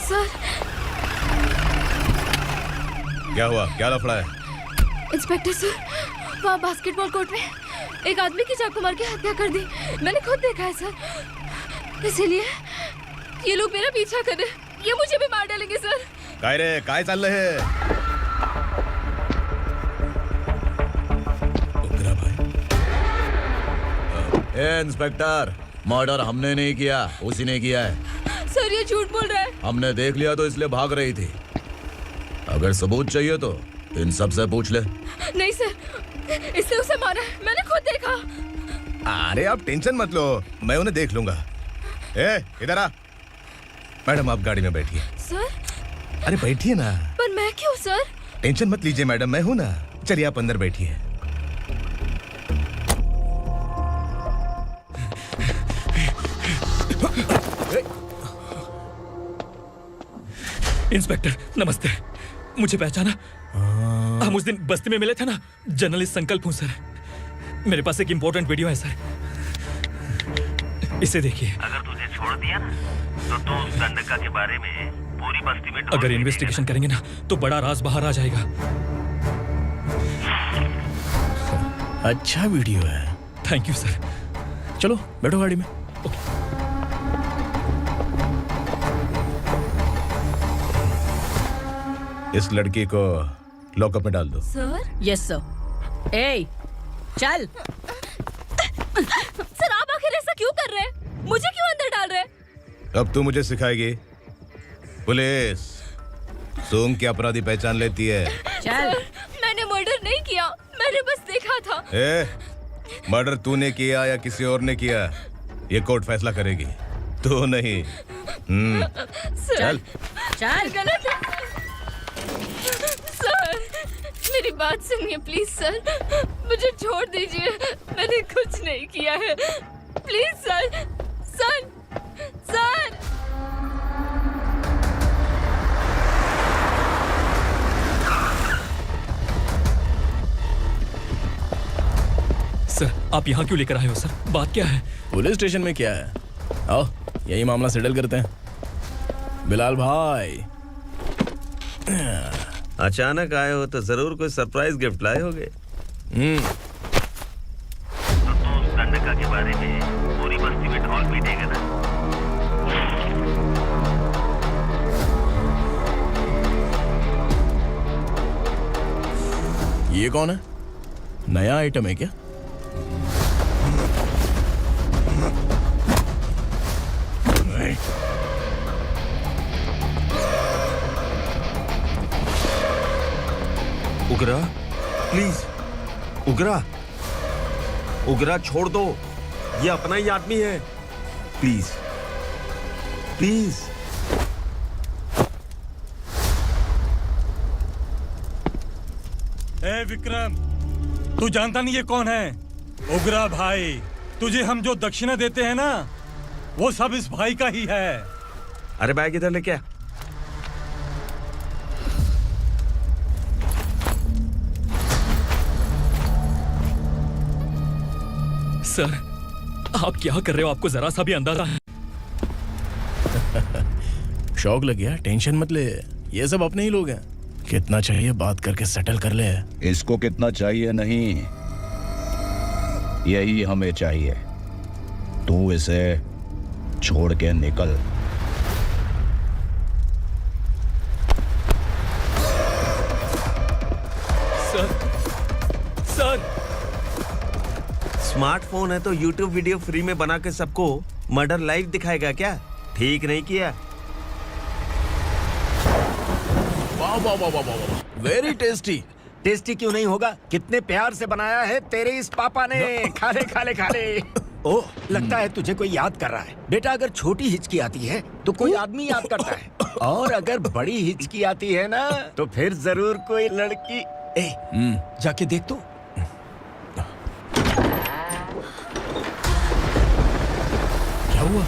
सर। क्या हुआ? क्या लफड़ा है? इंस्पेक्टर सर, वहाँ बास्केटबॉल कोर्ट में एक आदमी की चाकू मार के हत्या कर दी। मैंने खुद देखा है सर, इसीलिए ये लोग मेरा पीछा कर रहे हैं। ये मुझे भी मार डालेंगे सर। काय रे, काय चल रहे हैं? उग्रा भाई। ए इंस्पेक्टर, मर्डर हमने नहीं किया, उसी ने किया है। सर ये झूठ बोल रहा है। हमने देख लिया तो इसलिए भाग रही थी। अगर सबूत चाहिए तो इन सब से पूछ ले। नहीं सर, इसने उसे मारा है, मैंने खुद देखा। अरे आप टेंशन मत लो, मैं उन्हें देख लूंगा। ए इधर आ। मैडम आप गाड़ी में बैठिए। सर। अरे बैठिए ना। पर मैं क्यों सर? टेंशन मत लीजिए मैडम, मैं हूं ना। चलिए आप अंदर बैठिए। इंस्पेक्टर नमस्ते, मुझे पहचाना? हम उस दिन बस्ती में मिले थे ना। जर्नलिस्ट संकल्प हूँ सर। मेरे पास एक इम्पोर्टेंट वीडियो है सर, इसे देखिए। अगर तुझे छोड़ दिया ना तो तू उस दंडका के बारे में पूरी बस्ती में अगर इन्वेस्टिगेशन करेंगे ना तो बड़ा राज बाहर आ जाएगा। अच्छा वीडियो है। Thank you sir. चलो बैठो गाड़ी में। इस लड़की को लॉकअप में डाल दो। सर? Yes sir. ए, चल। सर आप आखिर ऐसा क्यों कर रहे हैं? मुझे क्यों अंदर डाल रहे हैं? अब तू मुझे सिखाएगी? पुलिस सोम की अपराधी पहचान लेती है। चल। मैंने मर्डर नहीं किया, मैंने बस देखा था। मर्डर तूने किया या किसी और ने किया, ये कोर्ट फैसला करेगी, तू नहीं। सर, चल। गलत है। सर मेरी बात सुनिए प्लीज सर, मुझे छोड़ दीजिए, मैंने कुछ नहीं किया है, please sir. Sir sir sir आप यहाँ क्यों लेकर आए हो सर? बात क्या है? पुलिस स्टेशन में क्या है? आओ यही मामला सेटल करते हैं। बिलाल भाई, अचानक आए हो तो जरूर कोई सरप्राइज गिफ्ट लाए होगे। तो उस दंडका के बारे में पूरी बस्ती में ढोल पीटेगा ना। ये कौन है? नया आइटम है क्या? उगरा, प्लीज उगरा, उगरा छोड़ दो, ये अपना ही आदमी है, प्लीज प्लीज। ए विक्रम, तू जानता नहीं ये कौन है? उगरा भाई, तुझे हम जो दक्षिणा देते हैं ना, वो सब इस भाई का ही है। अरे बैग इधर लेके आ। सर आप क्या कर रहे हो? आपको जरा सा भी अंदाजा है? शौक लग गया? टेंशन मत ले, ये सब अपने ही लोग हैं। कितना चाहिए बात करके सेटल कर ले। इसको कितना चाहिए नहीं, यही हमें चाहिए। तू इसे छोड़ के निकल। सर सर स्मार्टफोन है तो YouTube वीडियो फ्री में बना के सबको मर्डर लाइव दिखाएगा क्या? ठीक नहीं किया। वाह वाह वाह वाह वाह, वेरी टेस्टी। टेस्टी क्यों नहीं होगा? कितने प्यार से बनाया है तेरे इस पापा ने। खा ले खा ले खा ले। ओह, लगता है तुझे कोई याद कर रहा है। बेटा अगर छोटी हिचकी आती है तो कोई आदमी याद करता है, और अगर बड़ी हिचकी आती है ना तो फिर जरूर कोई लड़की। जाके देख तो। क्या हुआ?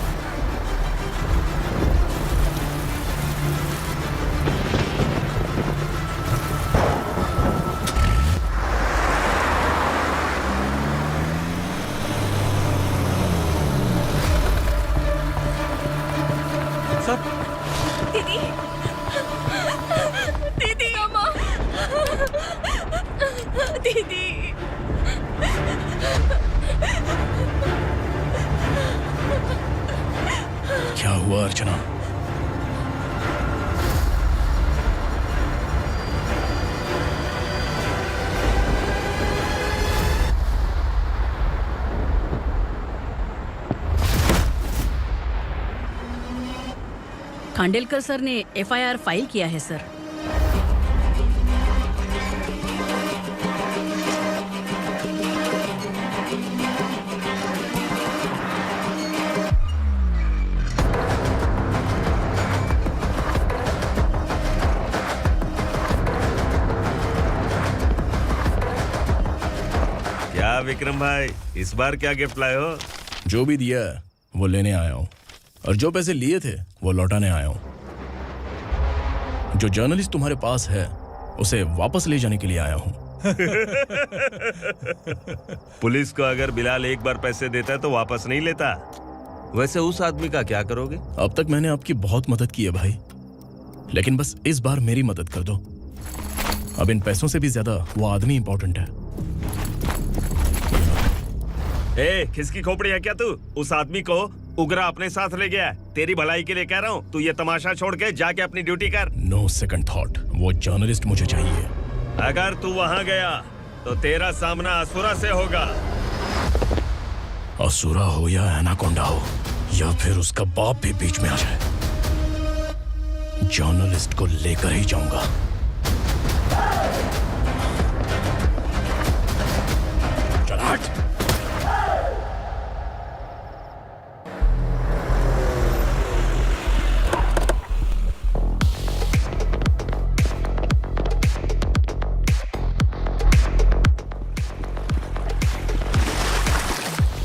दीदी, दीदी, अम्मा, दीदी। क्या हुआ अर्चना? खांडेलकर सर ने एफआईआर फाइल किया है सर। क्या विक्रम भाई, इस बार क्या गिफ्ट लाए हो? जो भी दिया है वो लेने आया हूँ, और जो पैसे लिए थे वो लौटाने आया हूँ। जो जर्नलिस्ट तुम्हारे पास है उसे वापस ले जाने के लिए आया हूँ। पुलिस को अगर बिलाल एक बार पैसे देता है तो वापस नहीं लेता। वैसे उस आदमी का क्या करोगे? अब तक मैंने आपकी बहुत मदद की है भाई, लेकिन बस इस बार मेरी मदद कर दो। अब इन पैसों से भी ज्यादा वो आदमी इंपॉर्टेंट है। ए, किसकी खोपड़ी है क्या तू? उस आदमी को उगरा अपने साथ ले गया है। तेरी भलाई के लिए कह रहा हूँ, तू ये तमाशा छोड़ के जाके अपनी ड्यूटी कर। नो सेकंड थॉट, वो जर्नलिस्ट मुझे चाहिए। अगर तू वहाँ गया तो तेरा सामना असुरा से होगा। असुरा हो या एनाकोंडा हो या फिर उसका बाप भी बीच में आ जाए, जर्नलिस्ट को लेकर ही जाऊंगा। चल हट।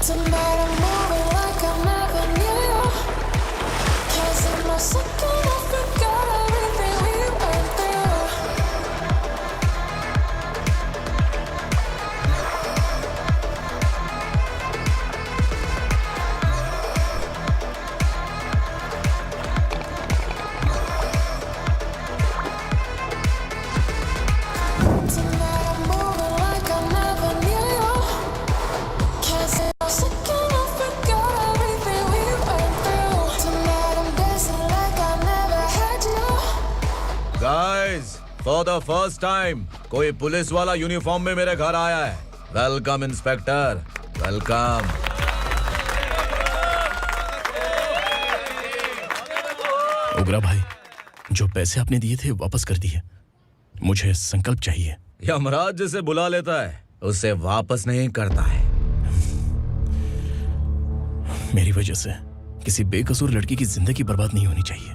Tonight I'm moving like I never knew. Cause in my second I forgot everything we went through. Tonight I'm moving like I never knew. Cause in my second I forgot everything we went through. Tonight I'm dancing like I never had you. Guys, for the first time कोई police वाला uniform में मेरे घर आया है। Welcome inspector, welcome. उगरा भाई, जो पैसे आपने दिए थे वापस कर दिए। मुझे संकल्प चाहिए। यमराज जिसे बुला लेता है उसे वापस नहीं करता है। मेरी वजह से किसी बेकसूर लड़की की जिंदगी बर्बाद नहीं होनी चाहिए,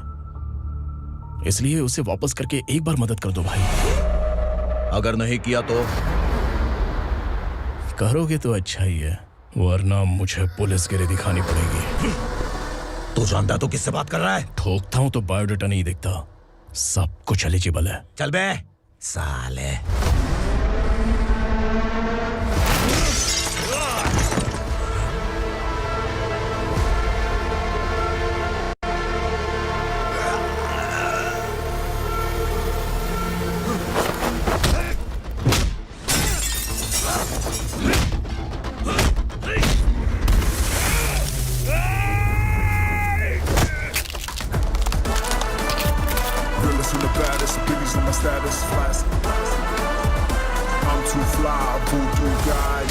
इसलिए उसे वापस करके एक बार मदद कर दो भाई। अगर नहीं किया तो? करोगे तो अच्छा ही है, वरना मुझे पुलिसगिरी दिखानी पड़ेगी। तू जानता तो किससे बात कर रहा है? ठोकता हूं तो बायोडाटा नहीं दिखता, सब कुछ एलिजिबल है। चल बे साले। Realest and the baddest, biggies on my status, flies. I'm too fly, voodoo guy.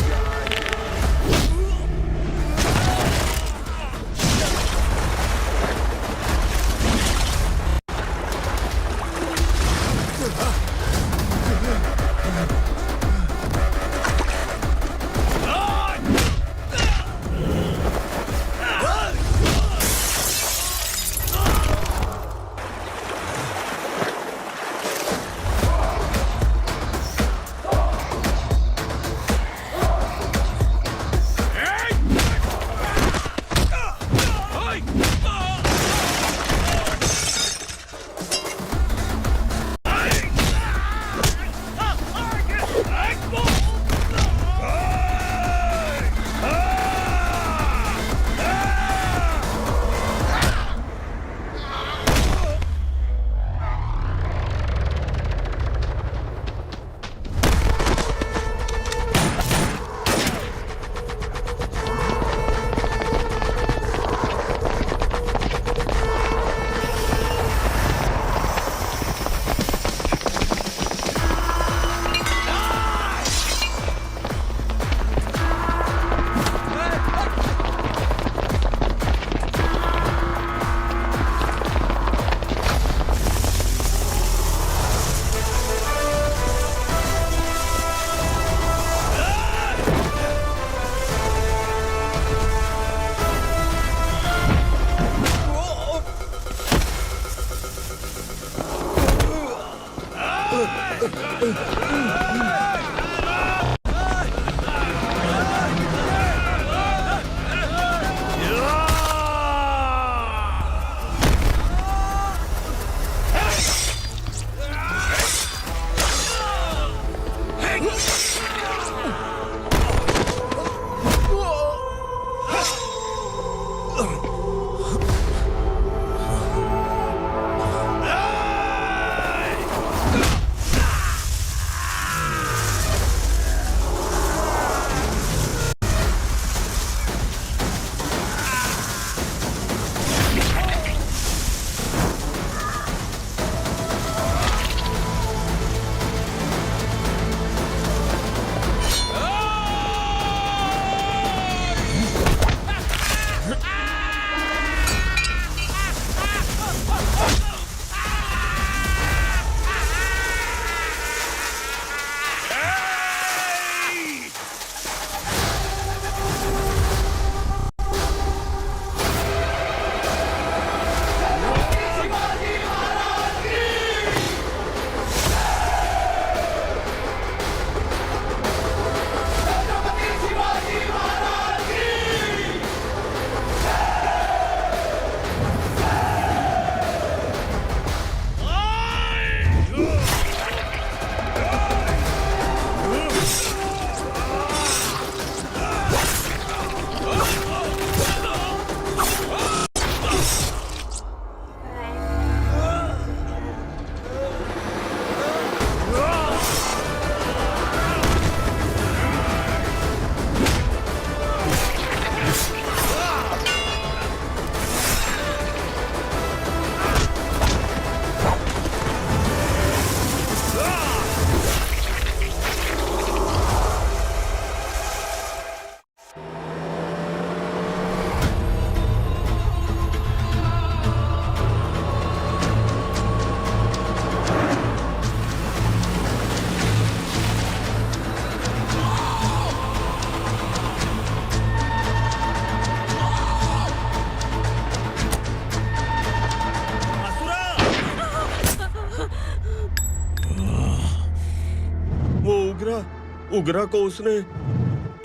उगरा को उसने।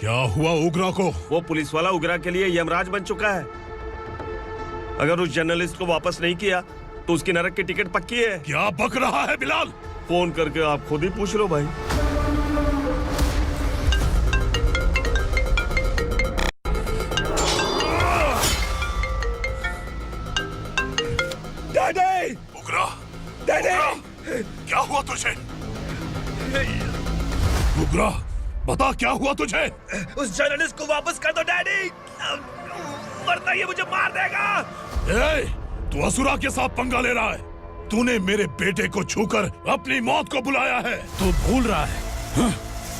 क्या हुआ उगरा को? वो पुलिस वाला उगरा के लिए यमराज बन चुका है। अगर उस जर्नलिस्ट को वापस नहीं किया तो उसकी नरक की टिकट पक्की है। क्या बक रहा है बिलाल? फोन करके आप खुद ही पूछ लो भाई। डैडी! उगरा! डैडी! क्या हुआ तुझे? उगरा, बता क्या हुआ तुझे? उस जर्नलिस्ट को वापस कर दो डैडी, वरना ये मुझे मार देगा। ए, तू असुरा के साथ पंगा ले रहा है। तूने मेरे बेटे को छूकर अपनी मौत को बुलाया है। तू भूल रहा है,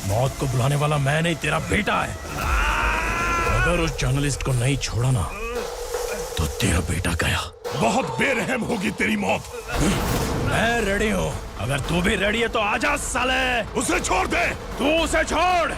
मौत को बुलाने वाला मैं नहीं, तेरा बेटा है। अगर उस जर्नलिस्ट को नहीं छोड़ा ना तो तेरा बेटा गया। बहुत बेरहम होगी तेरी मौत। मैं रेडी हूँ, अगर तू भी रेडी है तो आजा साले। उसे छोड़ दे, तू उसे छोड़।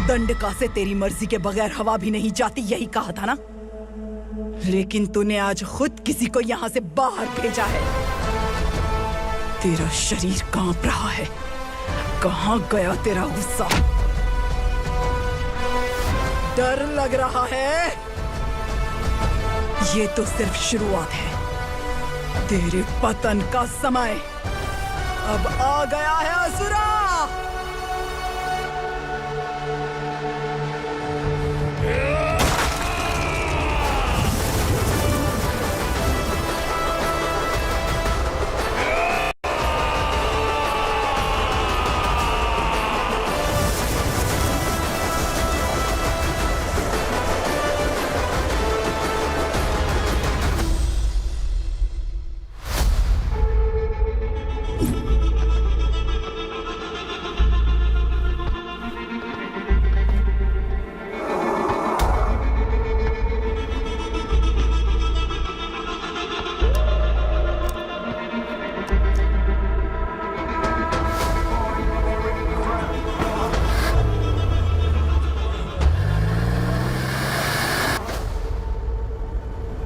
दंडका से तेरी मर्जी के बगैर हवा भी नहीं जाती, यही कहा था ना? लेकिन तूने आज खुद किसी को यहाँ से बाहर भेजा है। तेरा शरीर कांप रहा है। कहाँ गया तेरा गुस्सा? डर लग रहा है? ये तो सिर्फ शुरुआत है। तेरे पतन का समय अब आ गया है असुरा।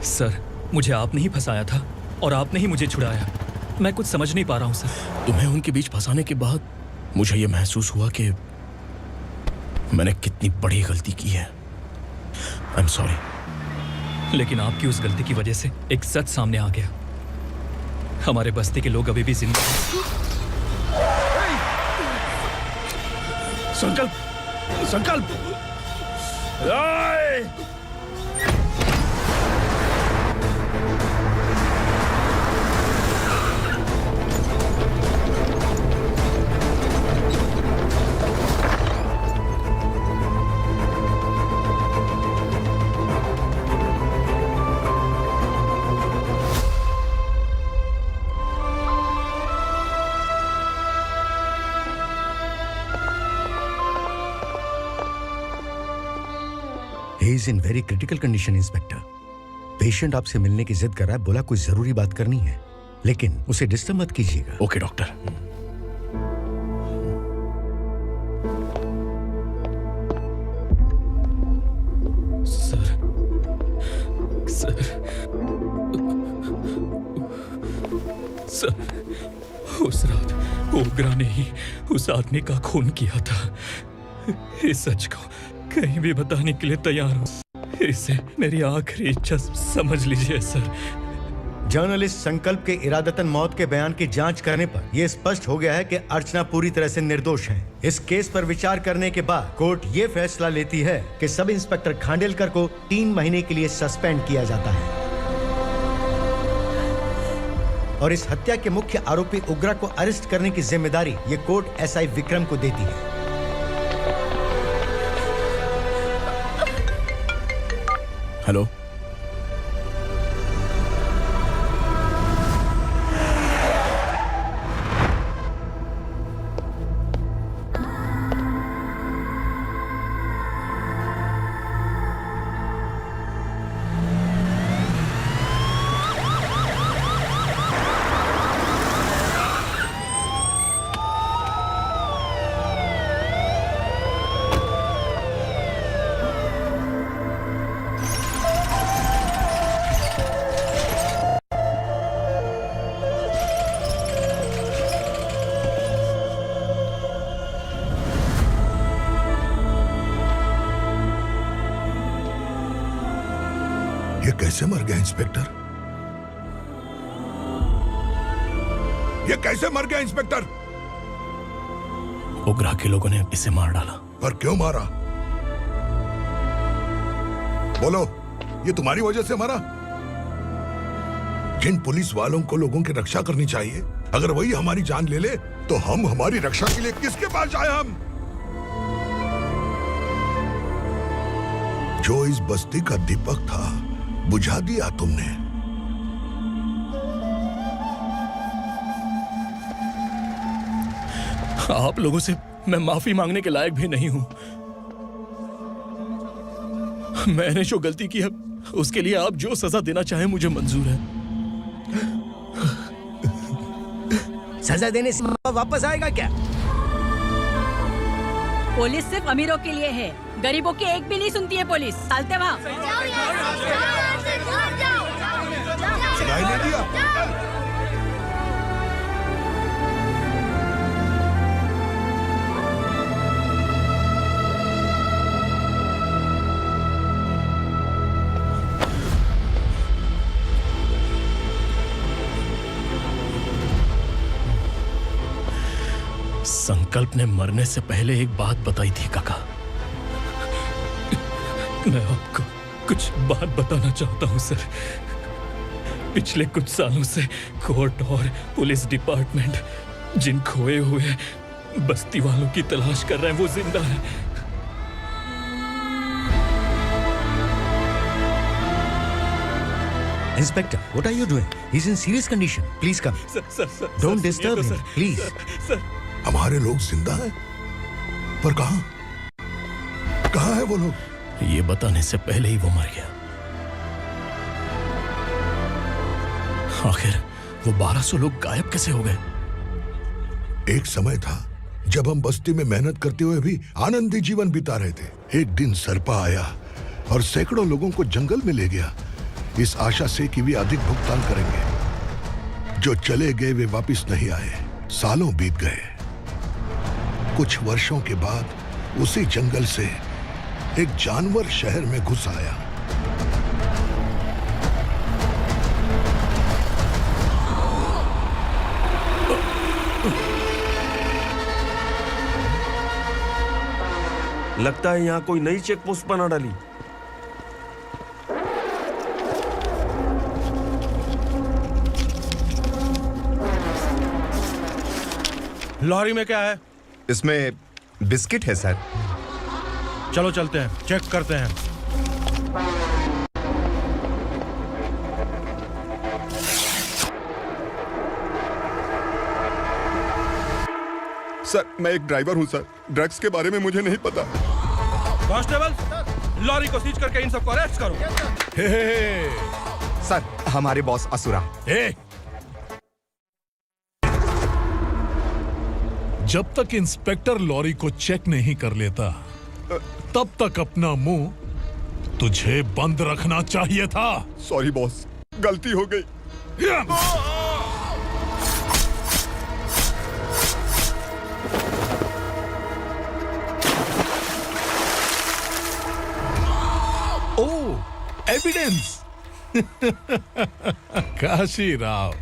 सर, मुझे आपने ही फंसाया था और आपने ही मुझे छुड़ाया। मैं कुछ समझ नहीं पा रहा हूँ सर। तुम्हें उनके बीच फंसाने के बाद मुझे ये महसूस हुआ कि मैंने कितनी बड़ी गलती की है। I am sorry. लेकिन आपकी उस गलती की वजह से एक सच सामने आ गया। हमारे बस्ती के लोग अभी भी जिंदा हैं। संकल्प, संकल्प! He is in very critical condition, inspector. Patient आपसे मिलने की जिद कर रहा है, बोला कोई जरूरी बात करनी है, लेकिन उसे डिस्टर्ब मत कीजिएगा। Okay doctor. सर, उस रात ओग्रा ने ही उस आदमी का खून किया था। इस सच को कहीं भी बताने के लिए तैयार हूँ। इसे मेरी आखिरी इच्छा समझ लीजिए सर। जर्नलिस्ट संकल्प के इरादतन मौत के बयान की जांच करने पर यह स्पष्ट हो गया है कि अर्चना पूरी तरह से निर्दोष है। इस केस पर विचार करने के बाद कोर्ट ये फैसला लेती है कि सब इंस्पेक्टर खांडेलकर को 3 महीने के लिए सस्पेंड किया जाता है और इस हत्या के मुख्य आरोपी उग्रा को अरेस्ट करने की जिम्मेदारी ये कोर्ट एसआई विक्रम को देती है। हेलो, ये कैसे मर गया इंस्पेक्टर? ये कैसे मर गया इंस्पेक्टर? उग्रा के लोगों ने इसे मार डाला। पर क्यों मारा? बोलो, ये तुम्हारी वजह से मारा? जिन पुलिस वालों को लोगों की रक्षा करनी चाहिए, अगर वही हमारी जान ले ले तो हम हमारी रक्षा के लिए किसके पास जाए? हम जो इस बस्ती का दीपक था बुझा दिया तुमने। आप लोगों से मैं माफी मांगने के लायक भी नहीं हूं। मैंने जो गलती की है उसके लिए आप जो सजा देना चाहें मुझे मंजूर है। सजा देने से वापस आएगा क्या? पुलिस सिर्फ अमीरों के लिए है, गरीबों की एक भी नहीं सुनती है पुलिस। चलते वहाँ। सुनाई नहीं दिया? संकल्प ने मरने से पहले एक बात बताई थी काका। मैं आपको कुछ बात बताना चाहता हूं सर। पिछले कुछ सालों से कोर्ट और पुलिस डिपार्टमेंट जिन खोए हुए बस्ती वालों की तलाश कर रहे हैं वो जिंदा है। Inspector, what are you doing? He's in serious condition. Please come. Sir, Don't disturb him, please. हमारे लोग जिंदा हैं, पर कहां? कहां है वो लोग? ये बताने से पहले ही वो मर गया। आखिर वो 1200 लोग गायब कैसे हो गए? एक समय था जब हम बस्ती में मेहनत करते हुए भी आनंदी जीवन बिता रहे थे। एक दिन सरपा आया और सैकड़ों लोगों को जंगल में ले गया, इस आशा से कि वे अधिक भुगतान करेंगे। जो चले गए वे वापस नहीं आए। सालों बीत गए। कुछ वर्षों के बाद उसी जंगल से एक जानवर शहर में घुस आया। लगता है यहाँ कोई नई चेक पोस्ट बना डाली। लॉरी में क्या है? इसमें बिस्किट है सर। चलो चलते हैं, चेक करते हैं। सर, मैं एक ड्राइवर हूं सर। ड्रग्स के बारे में मुझे नहीं पता। कांस्टेबल, लॉरी को सीज करके इन सबको अरेस्ट करो। सर, हमारे बॉस असुरा। जब तक इंस्पेक्टर लॉरी को चेक नहीं कर लेता तब तक अपना मुंह तुझे बंद रखना चाहिए था। सॉरी बॉस, गलती हो गई। Hawkins! काशी राव,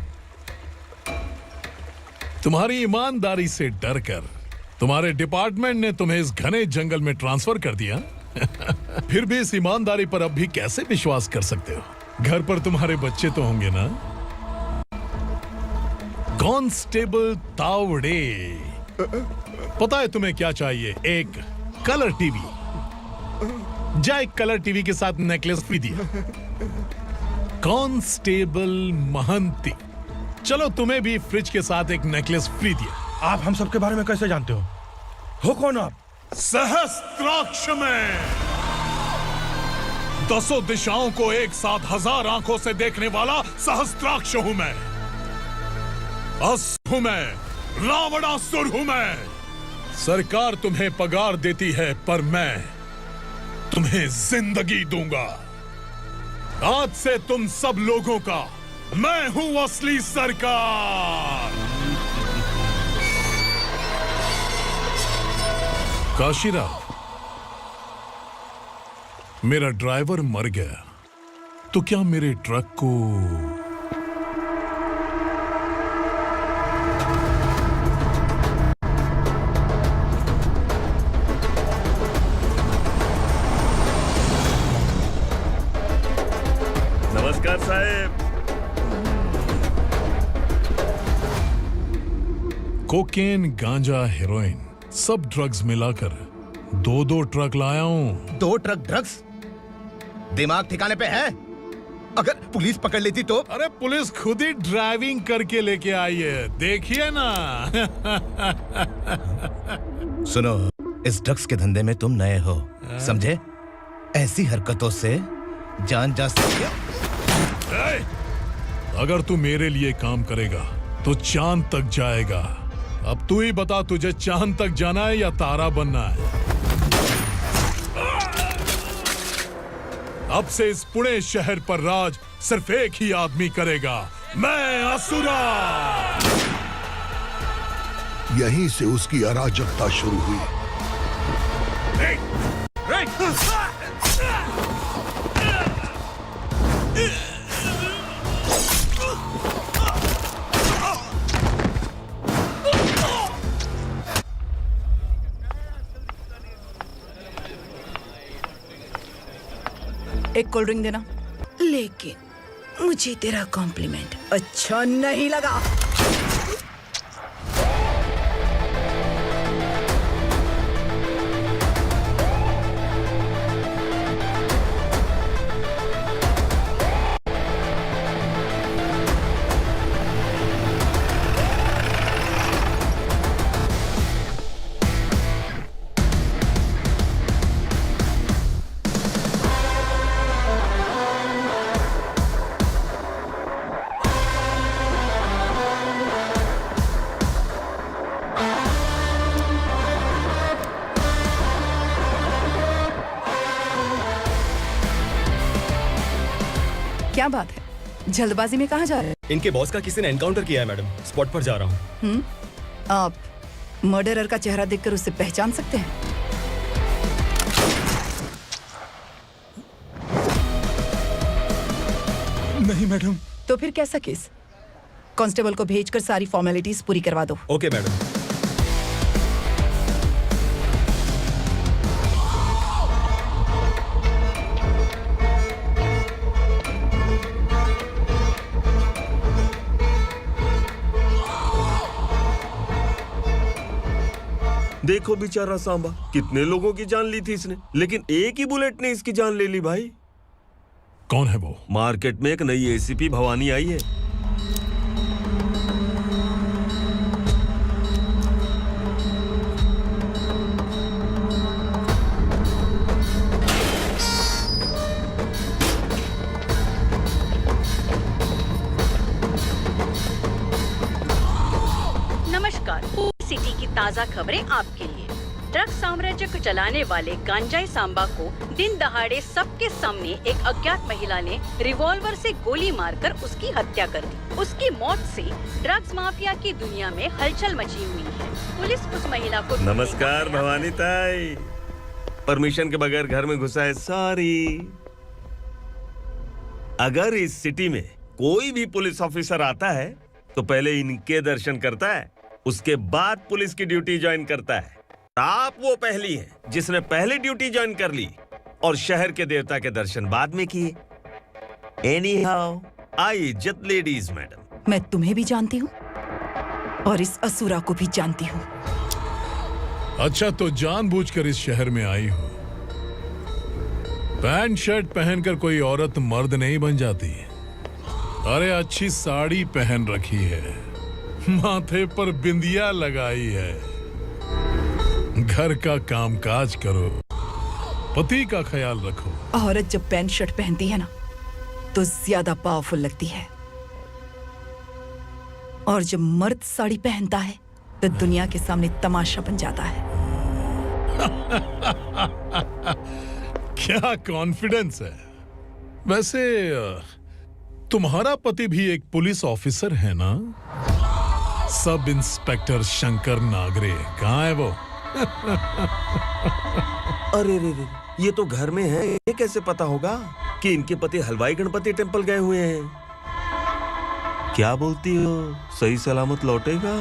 तुम्हारी ईमानदारी से डरकर तुम्हारे डिपार्टमेंट ने तुम्हें इस घने जंगल में ट्रांसफर कर दिया। फिर भी इस ईमानदारी पर अब भी कैसे विश्वास कर सकते हो? घर पर तुम्हारे बच्चे तो होंगे ना? कांस्टेबल तावड़े, पता है तुम्हें क्या चाहिए? एक कलर टीवी। जा एक कलर टीवी के साथ नेकलेस भी दिया। कांस्टेबल महंती, चलो तुम्हें भी फ्रिज के साथ एक नेकलेस फ्री दिया। आप हम सबके बारे में कैसे जानते हो कौन आप? सहस्त्राक्ष में 10 दिशाओं को एक साथ 1000 आंखों से देखने वाला सहस्त्राक्ष हूं मैं। असुर हूं मैं, रावणासुर हूं मैं। सरकार तुम्हें पगार देती है, पर मैं तुम्हें जिंदगी दूंगा। आज से तुम सब लोगों का मैं हूं असली सरकार। काशीराव, मेरा ड्राइवर मर गया, तो क्या मेरे ट्रक को नमस्कार साहब। कोकेन, गांजा, हेरोइन, सब ड्रग्स मिलाकर 2 ट्रक लाया हूं। 2 ट्रक ड्रग्स? दिमाग ठिकाने पे है? अगर पुलिस पकड़ लेती तो? अरे पुलिस खुद ही ड्राइविंग करके लेके आई है, देखिए ना। सुनो, इस ड्रग्स के धंधे में तुम नए हो, समझे? ऐसी हरकतों से जान जा सकती है। अगर तू मेरे लिए काम करेगा तो चांद तक जाएगा। अब तू ही बता, तुझे चांद तक जाना है या तारा बनना है? अब से इस पुणे शहर पर राज सिर्फ एक ही आदमी करेगा, मैं असुरा। यहीं से उसकी अराजकता शुरू हुई। एक कोल्ड ड्रिंक देना। लेकिन मुझे तेरा कॉम्प्लीमेंट अच्छा नहीं लगा। क्या बात है, जल्दबाजी में कहाँ जा रहे हैं? इनके बॉस का किसी ने एनकाउंटर किया है मैडम, स्पॉट पर जा रहा हूँ। आप मर्डरर का चेहरा देखकर उसे पहचान सकते हैं? नहीं मैडम। तो फिर कैसा केस? कांस्टेबल को भेजकर सारी फॉर्मेलिटीज पूरी करवा दो। Okay madam. देखो बेचारा सांबा, कितने लोगों की जान ली थी इसने, लेकिन एक ही बुलेट ने इसकी जान ले ली भाई। कौन है वो? मार्केट में एक नई एसीपी भवानी आई है। नमस्कार, सिटी की ताज़ा खबरें आपके लिए। ड्रग्स साम्राज्य को चलाने वाले गांजाई सांबा को दिन दहाड़े सबके सामने एक अज्ञात महिला ने रिवॉल्वर से गोली मारकर उसकी हत्या कर दी। उसकी मौत से ड्रग्स माफिया की दुनिया में हलचल मची हुई है। पुलिस उस महिला को नमस्कार भवानी ताई, परमिशन के बगैर घर में घुसा है, सॉरी। अगर इस सिटी में कोई भी पुलिस ऑफिसर आता है तो पहले इनके दर्शन करता है, उसके बाद पुलिस की ड्यूटी ज्वाइन करता है। आप वो पहली हैं जिसने पहले ड्यूटी ज्वाइन कर ली और शहर के देवता के दर्शन बाद में किए। एनीहाउ, आई इज्जत लेडीज मैडम। मैं तुम्हें भी जानती हूँ और इस असुरा को भी जानती हूँ। अच्छा, तो जानबूझकर इस शहर में आई हो। पैंट शर्ट पहनकर कोई औरत मर्द नहीं बन जाती। अरे अच्छी साड़ी पहन रखी है, माथे पर बिंदिया लगाई है, घर का कामकाज करो, पति का ख्याल रखो। औरत जब पैंट शर्ट पहनती है ना तो ज्यादा पावरफुल लगती है, और जब मर्द साड़ी पहनता है तो दुनिया के सामने तमाशा बन जाता है। क्या कॉन्फिडेंस है। वैसे तुम्हारा पति भी एक पुलिस ऑफिसर है ना? सब इंस्पेक्टर शंकर नागरे कहाँ है वो? अरे रे रे, ये तो घर में है। ये कैसे पता होगा कि इनके पति हलवाई गणपति टेम्पल गए हुए हैं? क्या बोलती हो, सही सलामत लौटेगा?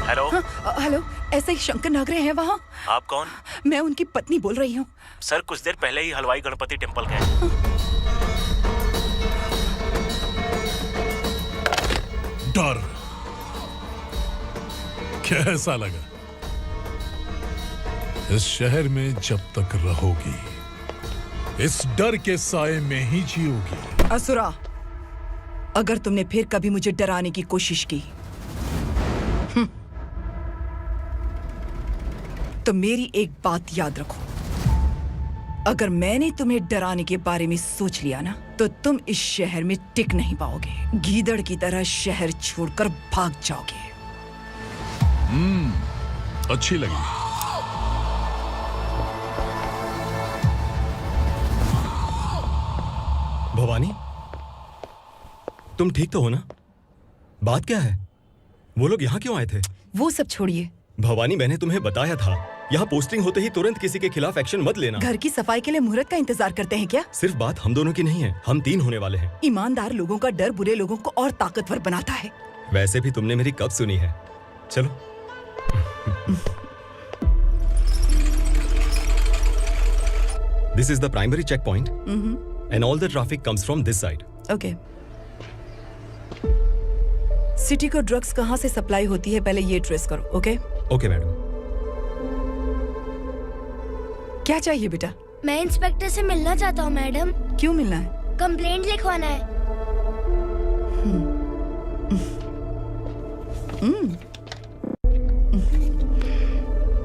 हेलो। हेलो, ऐसे ही शंकर नागरे हैं वहाँ? आप कौन? मैं उनकी पत्नी बोल रही हूँ। सर कुछ देर पहले ही हलवाई गणपति टेम्पल गए। डर कैसा लगा? इस शहर में जब तक रहोगी इस डर के साए में ही जियोगी। असुरा, अगर तुमने फिर कभी मुझे डराने की कोशिश की तो मेरी एक बात याद रखो, अगर मैंने तुम्हें डराने के बारे में सोच लिया ना तो तुम इस शहर में टिक नहीं पाओगे। गीदड़ की तरह शहर छोड़कर भाग जाओगे। अच्छी लगी। भवानी, तुम ठीक तो हो ना? बात क्या है? वो लोग यहाँ क्यों आए थे? वो सब छोड़िए। भवानी, मैंने तुम्हें बताया था, यहाँ पोस्टिंग होते ही तुरंत किसी के खिलाफ एक्शन मत लेना। घर की सफाई के लिए मुहूर्त का इंतजार करते हैं क्या? सिर्फ बात हम दोनों की नहीं है, हम 3 होने वाले हैं। ईमानदार लोगों का डर बुरे लोगों को और ताकतवर बनाता है। वैसे भी तुमने मेरी कब सुनी है? चलो। This is the primary checkpoint, and all the traffic comes from this side. Okay. City को ड्रग्स कहाँ से सप्लाई होती है पहले ये ट्रेस करो, ओके? Okay madam. क्या चाहिए बेटा? मैं इंस्पेक्टर से मिलना चाहता हूँ मैडम। क्यों मिलना है? कंप्लेंट लिखवाना है।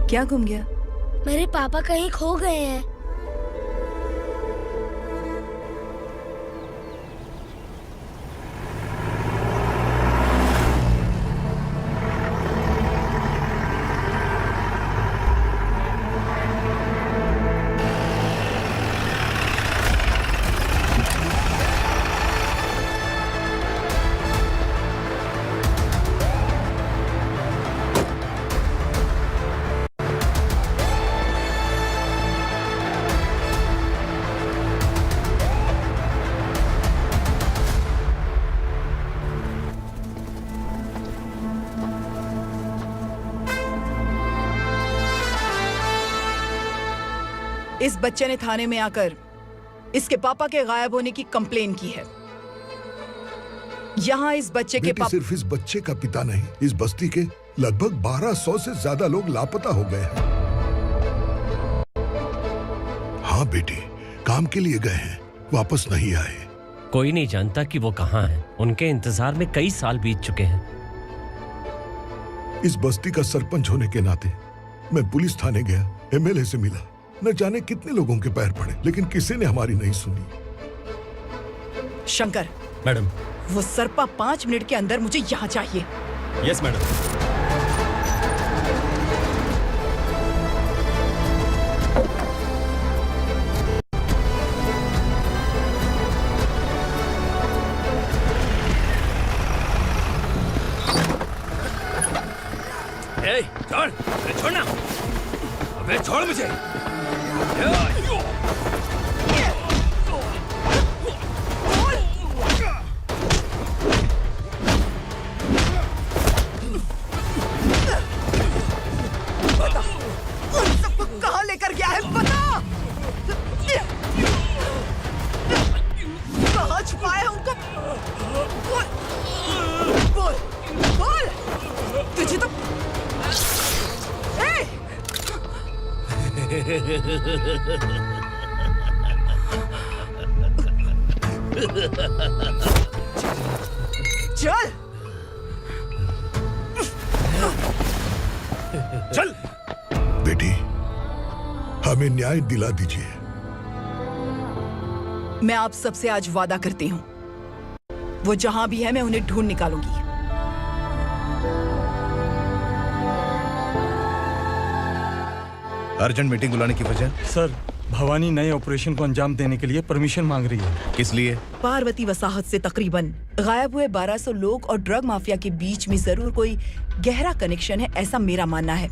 क्या गुम गया? मेरे पापा कहीं खो गए हैं। इस बच्चे ने थाने में आकर इसके पापा के गायब होने की कंप्लेन की है। यहाँ इस बच्चे के पापा सिर्फ इस बच्चे का पिता नहीं, इस बस्ती के लगभग 1200 से ज्यादा लोग लापता हो गए हैं। हाँ बेटी, काम के लिए गए हैं, वापस नहीं आए। कोई नहीं जानता कि वो कहाँ हैं। उनके इंतजार में कई साल बीत चुके हैं। इस बस्ती का सरपंच होने के नाते मैं पुलिस थाने गया, एमएलए से मिला, न जाने कितने लोगों के पैर पड़े, लेकिन किसी ने हमारी नहीं सुनी। शंकर। मैडम। वो सरपा 5 मिनट के अंदर मुझे यहाँ चाहिए। Yes madam. ए, छोड़, अरे छोड़ना, अबे छोड़ मुझे। कहाँ लेकर गया है बता। कहाँ छुपाया है उनको? बोल बोल तुझे तो चल चल बेटी, हमें न्याय दिला दीजिए। मैं आप सबसे आज वादा करती हूँ, वो जहां भी है मैं उन्हें ढूंढ निकालूंगी। अर्जेंट मीटिंग बुलाने की वजह? सर, भवानी नए ऑपरेशन को अंजाम देने के लिए परमिशन मांग रही है। किस लिए? पार्वती वसाहत से तकरीबन गायब हुए 1200 लोग और ड्रग माफिया के बीच में जरूर कोई गहरा कनेक्शन है, ऐसा मेरा मानना है।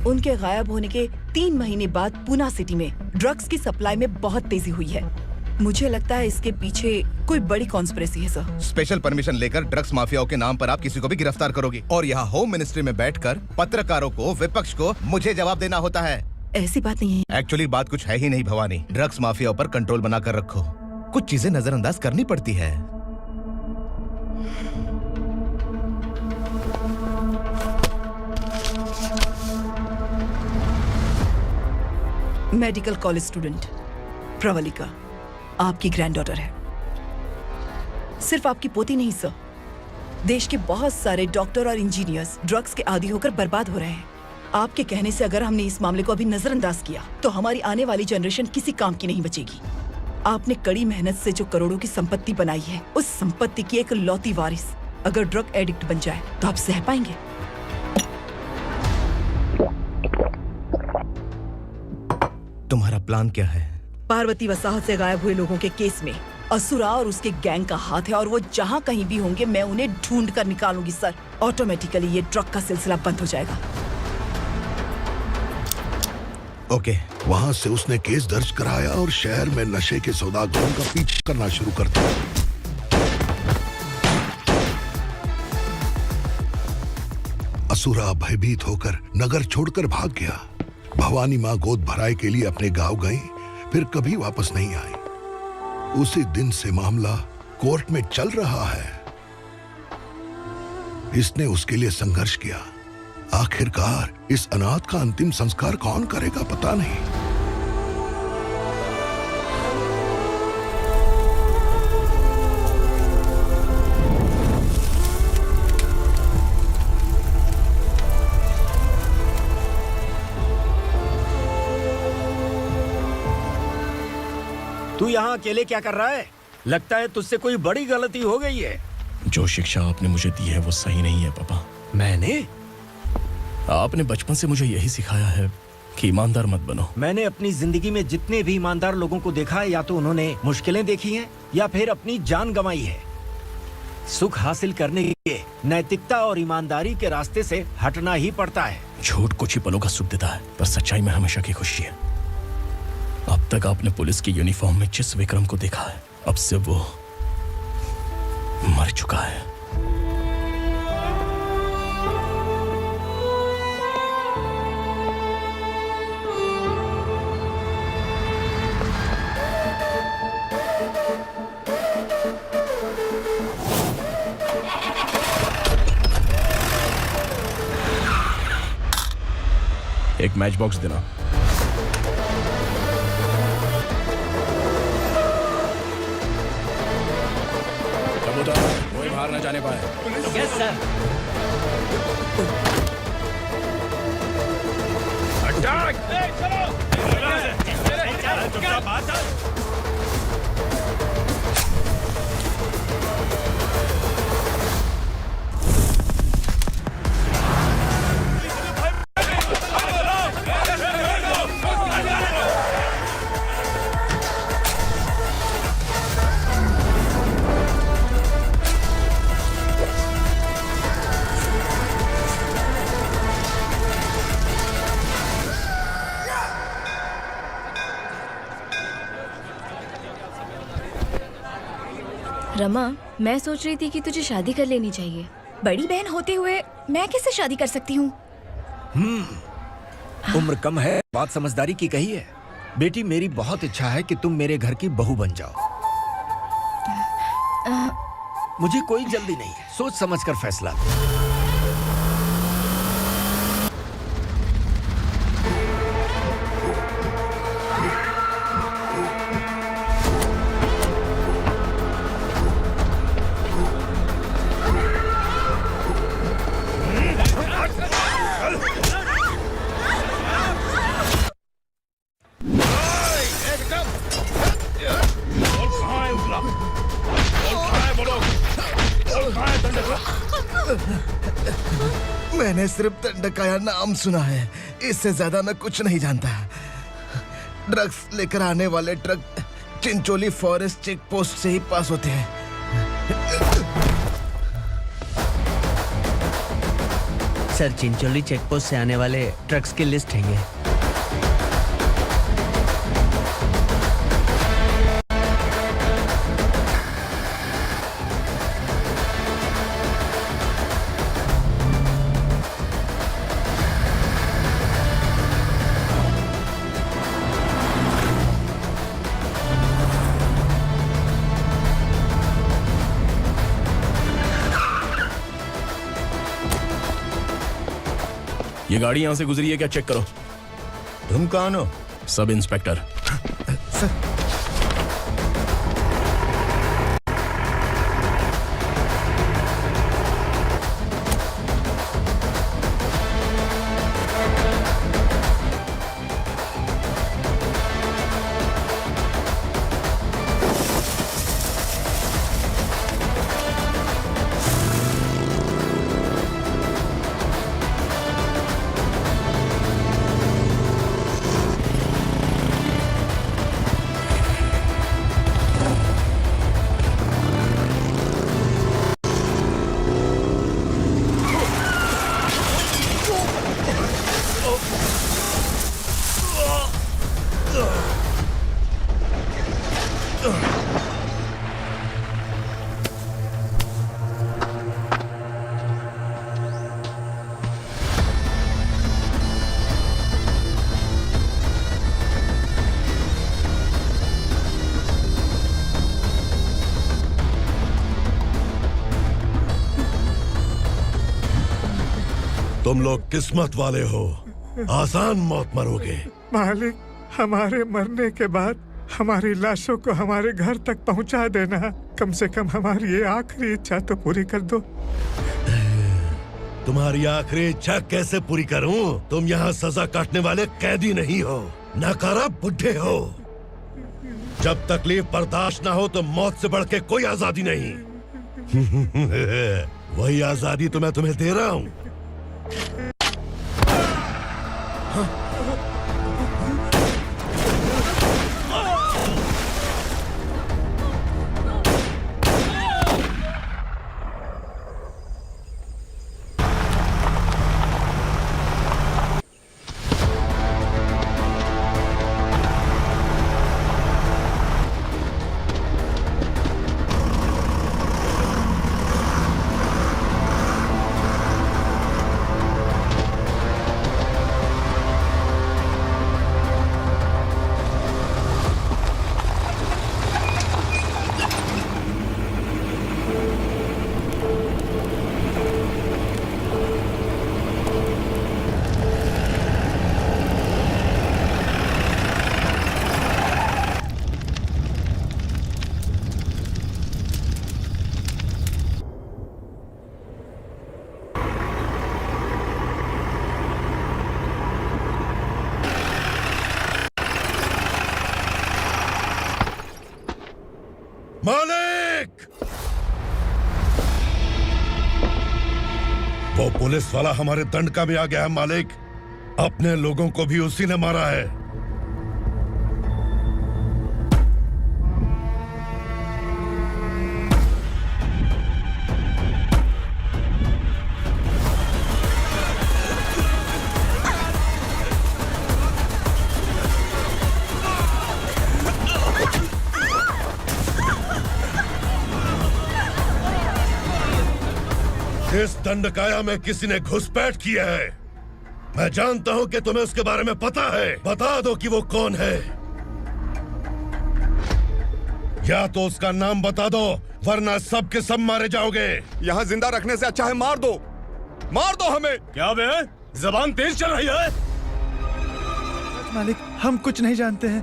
उनके गायब होने के 3 महीने बाद पूना सिटी में ड्रग्स की सप्लाई में बहुत तेजी हुई है। मुझे लगता है इसके पीछे कोई बड़ी कॉन्स्पिरेसी है सर। स्पेशल परमिशन लेकर ड्रग्स माफियाओं के नाम पर आप किसी को भी गिरफ्तार करोगे और यहाँ होम मिनिस्ट्री में बैठकर पत्रकारों को, विपक्ष को मुझे जवाब देना होता है। ऐसी बात नहीं है। एक्चुअली बात कुछ है ही नहीं भवानी। ड्रग्स माफियाओं पर कंट्रोल बनाकर रखो। कुछ चीजें नजरअंदाज करनी पड़ती है। मेडिकल कॉलेज स्टूडेंट प्रवलिका आपकी ग्रैंडडॉटर है। सिर्फ आपकी पोती नहीं सर, देश के बहुत सारे डॉक्टर और इंजीनियर्स ड्रग्स के आदी होकर बर्बाद हो रहे हैं। आपके कहने से अगर हमने इस मामले को अभी नजरअंदाज किया तो हमारी आने वाली जनरेशन किसी काम की नहीं बचेगी। आपने कड़ी मेहनत से जो करोड़ों की संपत्ति बनाई है, उस संपत्ति की एक लौती वारिस अगर ड्रग एडिक्ट बन जाए तो आप सह पाएंगे? तुम्हारा प्लान क्या है? पार्वती वसाहत से गायब हुए लोगों के केस में असुरा और उसके गैंग का हाथ है और वो जहाँ कहीं भी होंगे मैं उन्हें ढूंढ कर निकालूंगी सर। ऑटोमेटिकली ये ड्रग का सिलसिला बंद हो जाएगा। ओके। वहाँ से उसने केस दर्ज कराया और शहर में नशे के सौदागरों का पीछा करना शुरू कर दिया। असुरा भयभीत होकर नगर छोड़कर भाग गया। भवानी माँ गोद भराई के लिए अपने गांव गई, फिर कभी वापस नहीं आई। उसी दिन से मामला कोर्ट में चल रहा है। इसने उसके लिए संघर्ष किया। आखिरकार इस अनाथ का अंतिम संस्कार कौन करेगा पता नहीं। तू यहाँ अकेले क्या कर रहा है? लगता है तुझसे कोई बड़ी गलती हो गई है। जो शिक्षा आपने मुझे दी है वो सही नहीं है पापा। मैंने? आपने बचपन से मुझे यही सिखाया है कि ईमानदार मत बनो। मैंने अपनी जिंदगी में जितने भी ईमानदार लोगों को देखा है, या तो उन्होंने मुश्किलें देखी हैं या फिर अपनी जान गंवाई है। सुख हासिल करने के लिए नैतिकता और ईमानदारी के रास्ते से हटना ही पड़ता है। झूठ कुछ ही पलों का सुख देता है, पर सच्चाई में हमेशा की खुशी है। अब तक आपने पुलिस की यूनिफॉर्म में जिस विक्रम को देखा है, अब से वो मर चुका है। एक मैच बॉक्स देना। कोई बाहर न जाने पाए। Yes sir. अटैक! चलो! रमा, मैं सोच रही थी कि तुझे शादी कर लेनी चाहिए। बड़ी बहन होते हुए मैं कैसे शादी कर सकती हूँ? उम्र कम है, बात समझदारी की कही है। बेटी, मेरी बहुत इच्छा है कि तुम मेरे घर की बहू बन जाओ। मुझे कोई जल्दी नहीं है, सोच समझकर फैसला लो। मैंने सिर्फ दंडकाया नाम सुना है, इससे ज्यादा मैं कुछ नहीं जानता। ड्रग्स लेकर आने वाले truck Chincholi forest check post से ही पास होते हैं। सर, चिंचोली चेक पोस्ट से आने वाले ट्रक्स की लिस्ट है ये। ये गाड़ी यहां से गुजरी है क्या? चेक करो। तुम कौन हो? Sub inspector. तुम लोग किस्मत वाले हो, आसान मौत मरोगे। मालिक, हमारे मरने के बाद हमारी लाशों को हमारे घर तक पहुंचा देना। कम से कम हमारी ये आखिरी इच्छा तो पूरी कर दो। तुम्हारी आखिरी इच्छा कैसे पूरी करूं? तुम यहाँ सजा काटने वाले कैदी नहीं हो, नकारा बुड्ढे हो। जब तकलीफ बर्दाश्त ना हो तो मौत से बढ़ के कोई आजादी नहीं। वही आजादी तो मैं तुम्हें दे रहा हूँ। मालिक! वो पुलिस वाला हमारे दंडका में आ गया है मालिक। अपने लोगों को भी उसी ने मारा है। इस दंडकाया में किसी ने घुसपैठ किया है। मैं जानता हूं कि तुम्हें उसके बारे में पता है। बता दो कि वो कौन है, या तो उसका नाम बता दो, वरना सब के सब मारे जाओगे। यहाँ जिंदा रखने से अच्छा है मार दो हमें। क्या बे, जबान तेज चल रही है? मालिक, हम कुछ नहीं जानते हैं।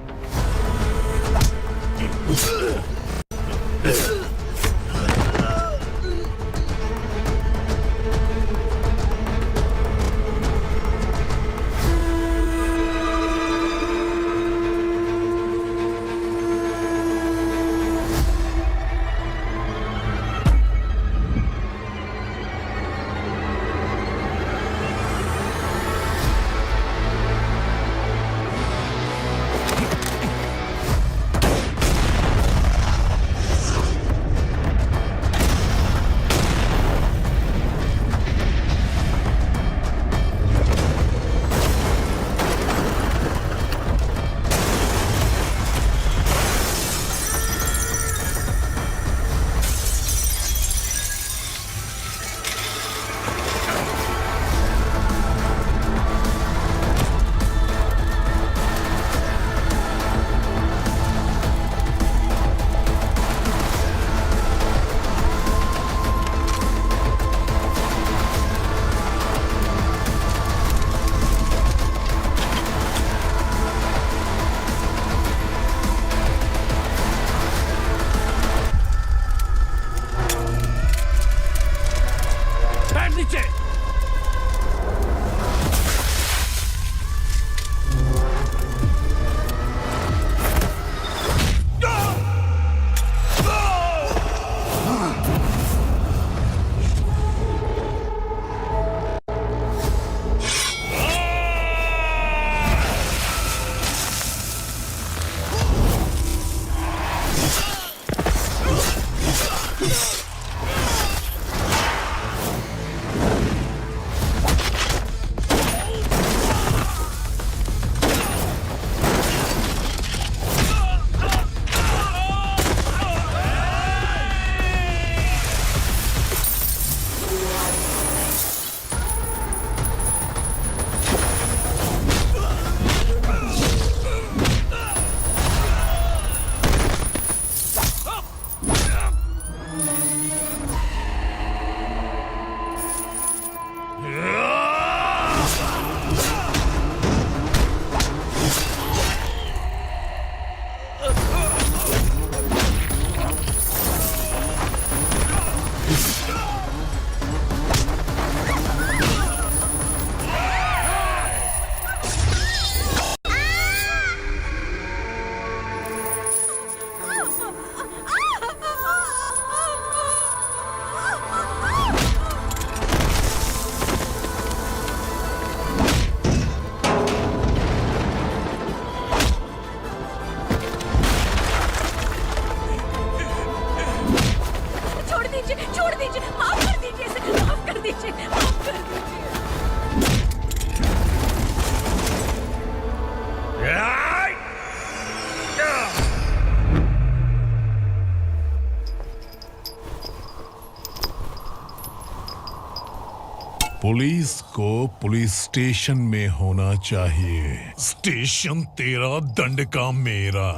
पुलिस को पुलिस स्टेशन में होना चाहिए। स्टेशन तेरा, दंड का मेरा।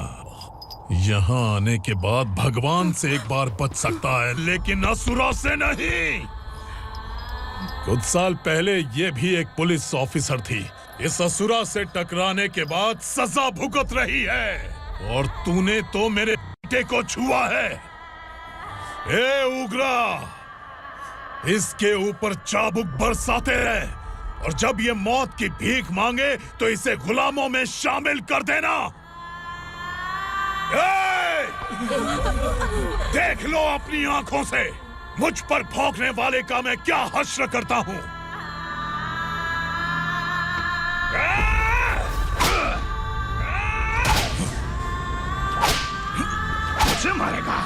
यहाँ आने के बाद भगवान से एक बार बच सकता है, लेकिन असुरा से नहीं। कुछ साल पहले ये भी एक पुलिस ऑफिसर थी। इस असुरा से टकराने के बाद सजा भुगत रही है, और तूने तो मेरे बेटे को छुआ है। ए उग्रा, इसके ऊपर चाबुक बरसाते रहे, और जब ये मौत की भीख मांगे तो इसे गुलामों में शामिल कर देना। देख लो अपनी आंखों से मुझ पर भौंकने वाले का मैं क्या हश्र करता हूं। मुझे मारेगा।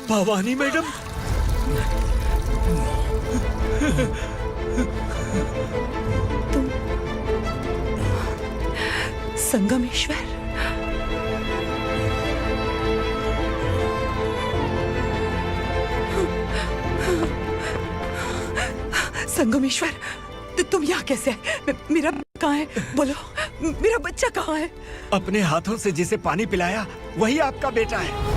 भवानी मैडम, संगमेश्वर, संगमेश्वर, तुम यहाँ कैसे आए? मेरा कहाँ है? बोलो, मेरा बच्चा कहाँ है? अपने हाथों से जिसे पानी पिलाया वही आपका बेटा है।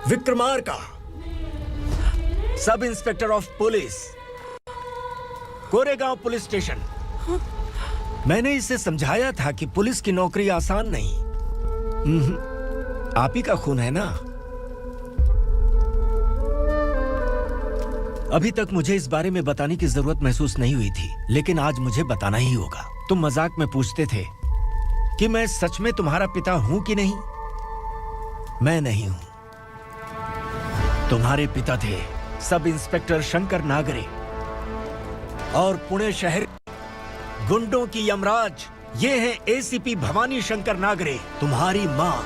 Vikramarka, sub inspector of police, Koregaon police station. मैंने इसे समझाया था कि पुलिस की नौकरी आसान नहीं। आप ही का खून है ना। अभी तक मुझे इस बारे में बताने की जरूरत महसूस नहीं हुई थी, लेकिन आज मुझे बताना ही होगा। तुम मजाक में पूछते थे कि मैं सच में तुम्हारा पिता हूं कि नहीं। मैं नहीं हूं। तुम्हारे पिता थे सब इंस्पेक्टर शंकर नागरे, और पुणे शहर गुंडों की यमराज ये है एसीपी भवानी शंकर नागरे, तुम्हारी मां।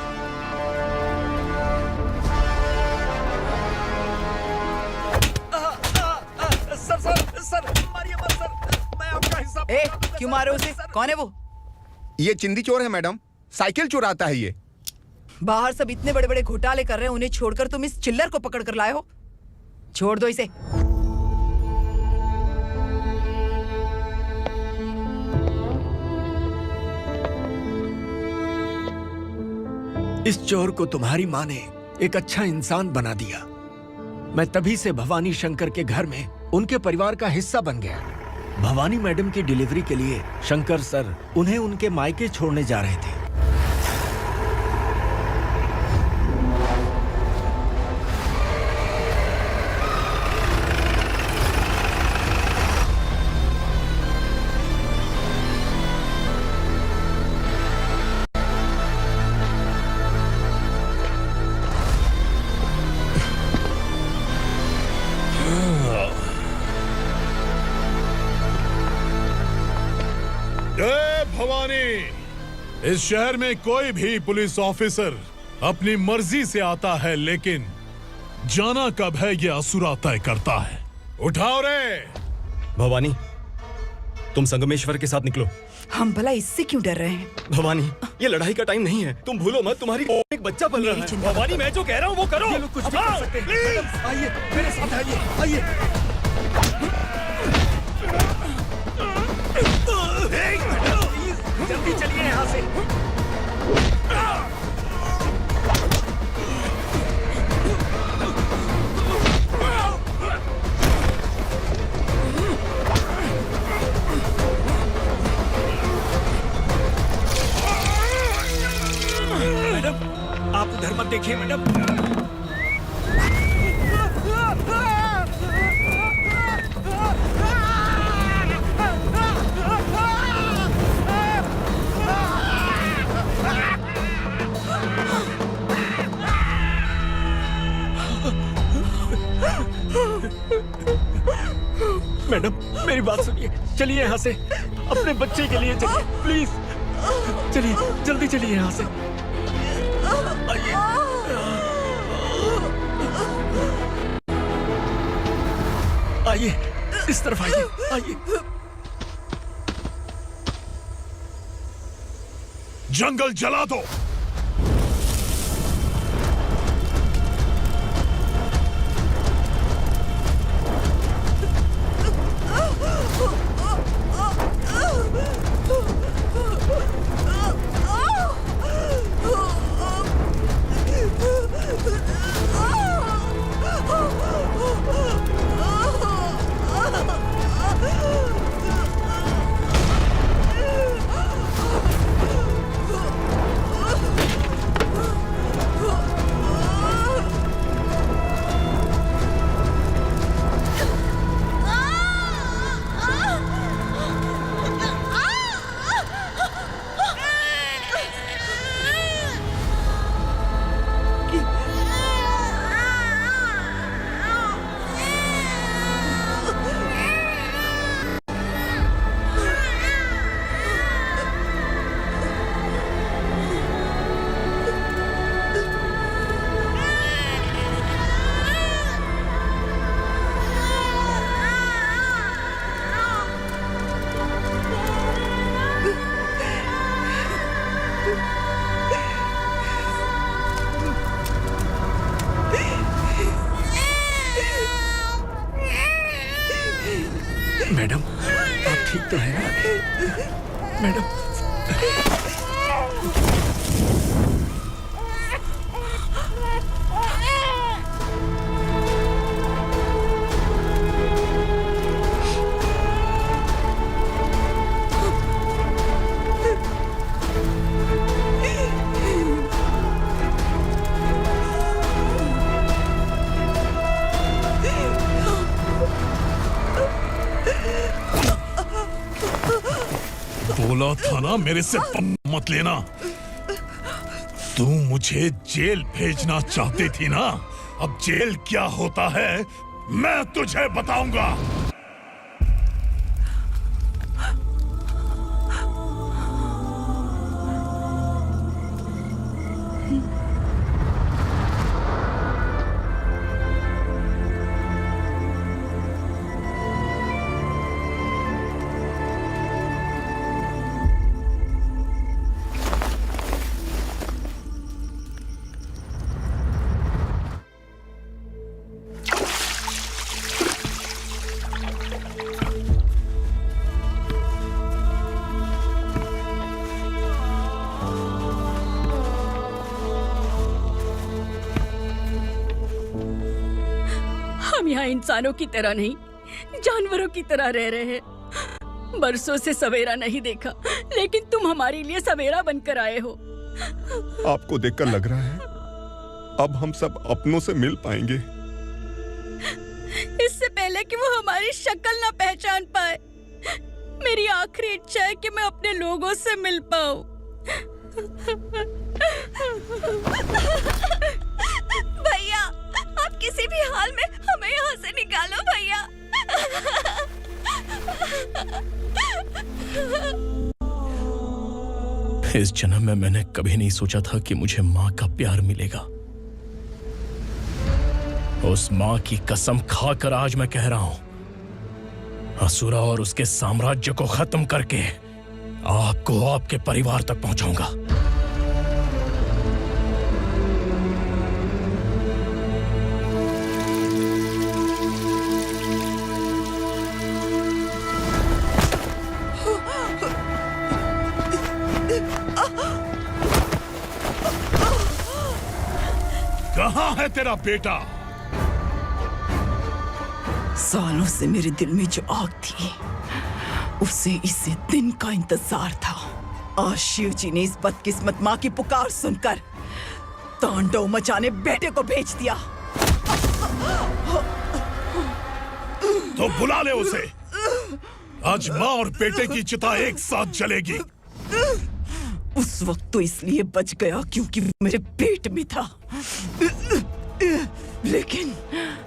सर, मारिए मत सर, मैं आपका हिस्सा। क्यों मारे उसे? कौन है वो? ये चिंदी चोर है मैडम, साइकिल चुराता है ये। बाहर सब इतने बड़े बड़े घोटाले कर रहे हैं, उन्हें छोड़कर तुम इस चिल्लर को पकड़ कर लाए हो। छोड़ दो इसे। इस चोर को तुम्हारी मां ने एक अच्छा इंसान बना दिया। मैं तभी से भवानी शंकर के घर में उनके परिवार का हिस्सा बन गया। भवानी मैडम की डिलीवरी के लिए शंकर सर उन्हें उनके मायके छोड़ने जा रहे थे। जय भवानी। इस शहर में कोई भी पुलिस ऑफिसर अपनी मर्जी से आता है, लेकिन जाना कब है ये असुरा तय करता है। उठाओ रे। भवानी, तुम संगमेश्वर के साथ निकलो। हम भला इससे क्यों डर रहे हैं? भवानी, ये लड़ाई का टाइम नहीं है। तुम भूलो मत, तुम्हारी एक बच्चा पल रहा है। भवानी, मैं जो कह रहा हूँ वो करो। ये लोग कुछ भी कर सकते हैं। आइए मेरे साथ, आइए। जल्दी चलिए यहाँ से। मैडम, आप उधर मत देखिए मैडम। मैडम, मेरी बात सुनिए। चलिए यहाँ से, अपने बच्चे के लिए चलिए, प्लीज। चलिए, जल्दी चलिए यहाँ से। आइए। आइए, इस तरफ आइए, आइए। जंगल जला दो। मैडम आप ठीक तो है ना? मैडम बोला था ना मेरे से मत लेना। तू मुझे जेल भेजना चाहती थी ना? अब जेल क्या होता है मैं तुझे बताऊंगा। हम यहाँ इंसानों की तरह नहीं, जानवरों की तरह रह रहे हैं। बरसों से सवेरा नहीं देखा, लेकिन तुम हमारे लिए सवेरा बनकर आए हो। आपको देखकर लग रहा है अब हम सब अपनों से मिल पाएंगे। इससे पहले कि वो हमारी शक्ल ना पहचान पाए, मेरी आखिरी इच्छा है कि मैं अपने लोगों से मिल पाऊं। भैया, आप किसी भी हाल में हमें यहाँ से निकालो भैया। इस जन्म में मैंने कभी नहीं सोचा था कि मुझे माँ का प्यार मिलेगा। उस माँ की कसम खाकर आज मैं कह रहा हूं, असुरा और उसके साम्राज्य को खत्म करके आपको आपके परिवार तक पहुंचाऊंगा। कहाँ है तेरा बेटा? सालों से मेरे दिल में जो आग थी, उसे इसी दिन का इंतजार था। आज शिव जी ने इस बदकिस्मत माँ की पुकार सुनकर तांडव मचाने बेटे को भेज दिया। तो बुला ले उसे। आज माँ और बेटे की चिता एक साथ जलेगी। उस वक्त तो इसलिए बच गया क्योंकि वो मेरे पेट में था, लेकिन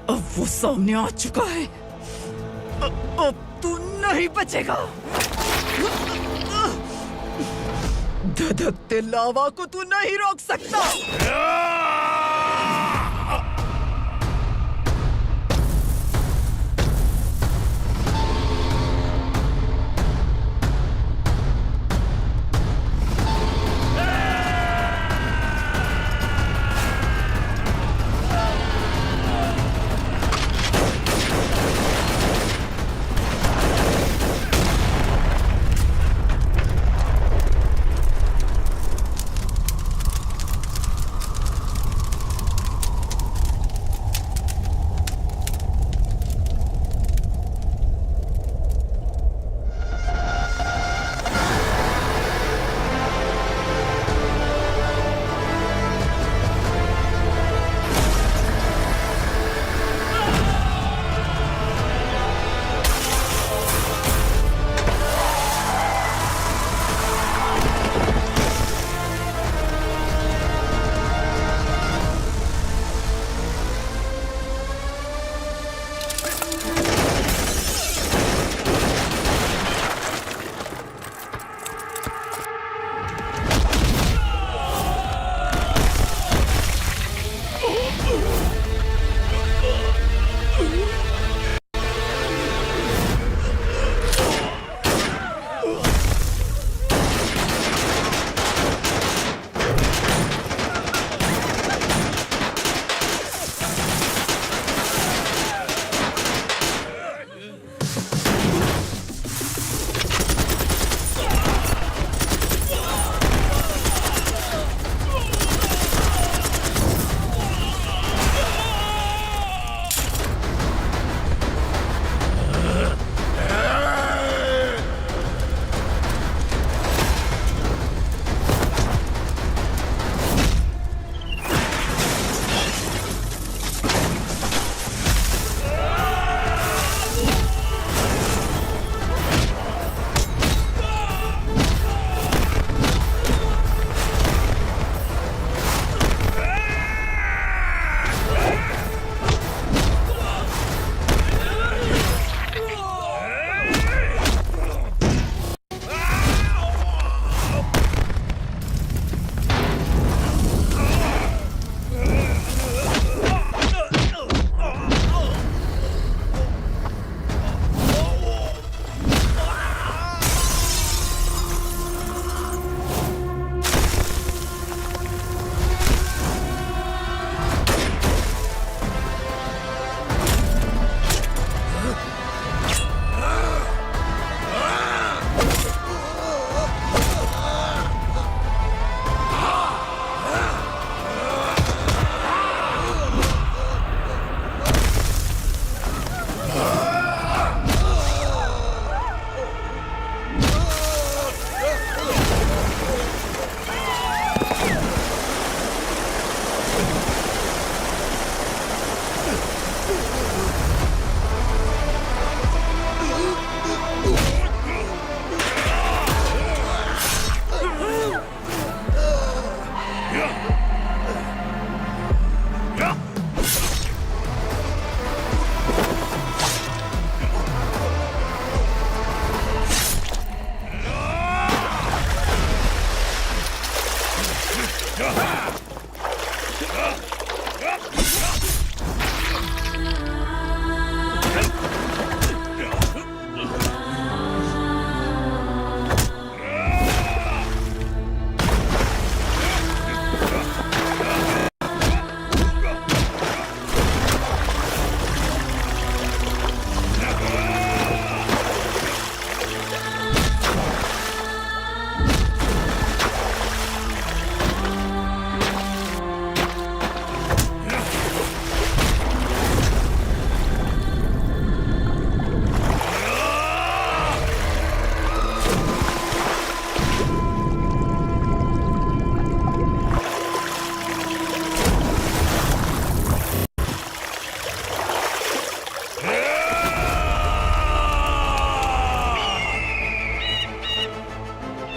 अब वो सामने आ चुका है। अब तू नहीं बचेगा। धधकते लावा को तू नहीं रोक सकता।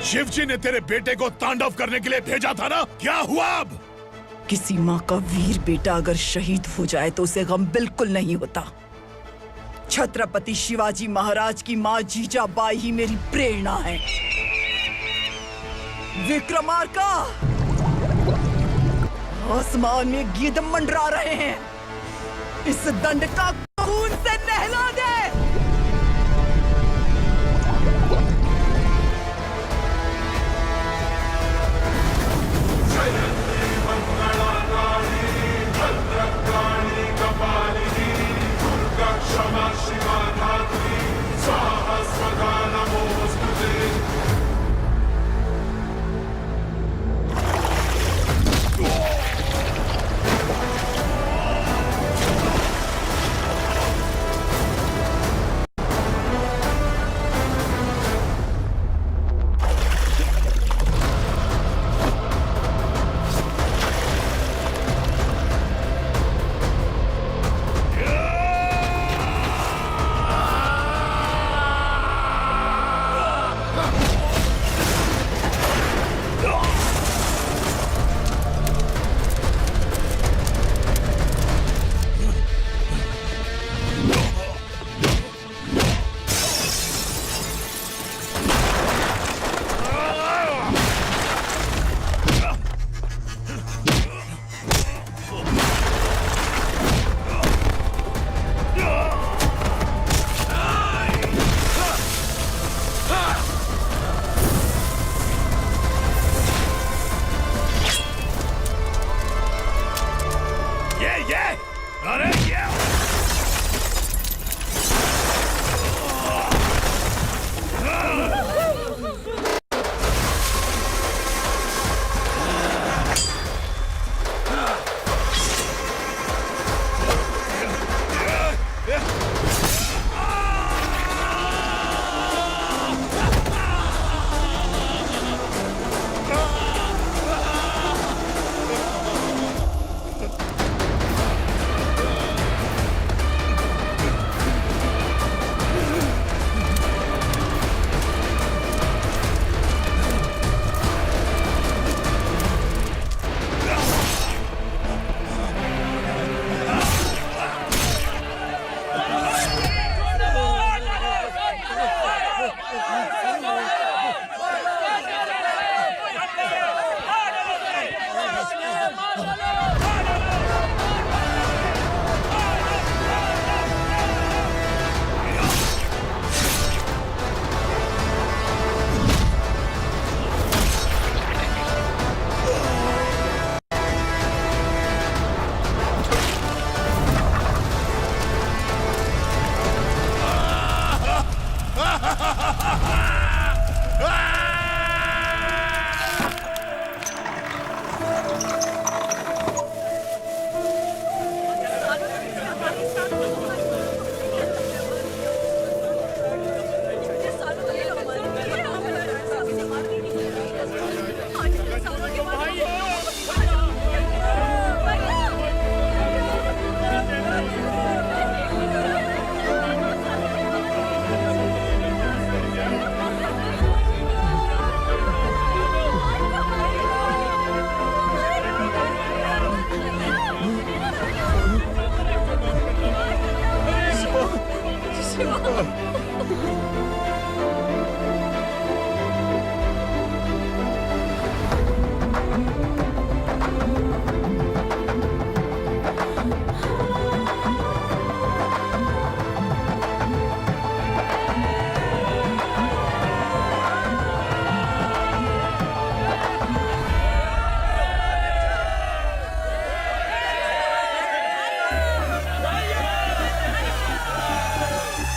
शिवजी ने तेरे बेटे को तांडव करने के लिए भेजा था ना, क्या हुआ अब? किसी माँ का वीर बेटा अगर शहीद हो जाए तो उसे गम बिल्कुल नहीं होता। छत्रपति शिवाजी महाराज की माँ जीजाबाई ही मेरी प्रेरणा है। विक्रमार्का, आसमान में गिद्ध मंडरा रहे हैं, इस दंड का खून से नहला दे।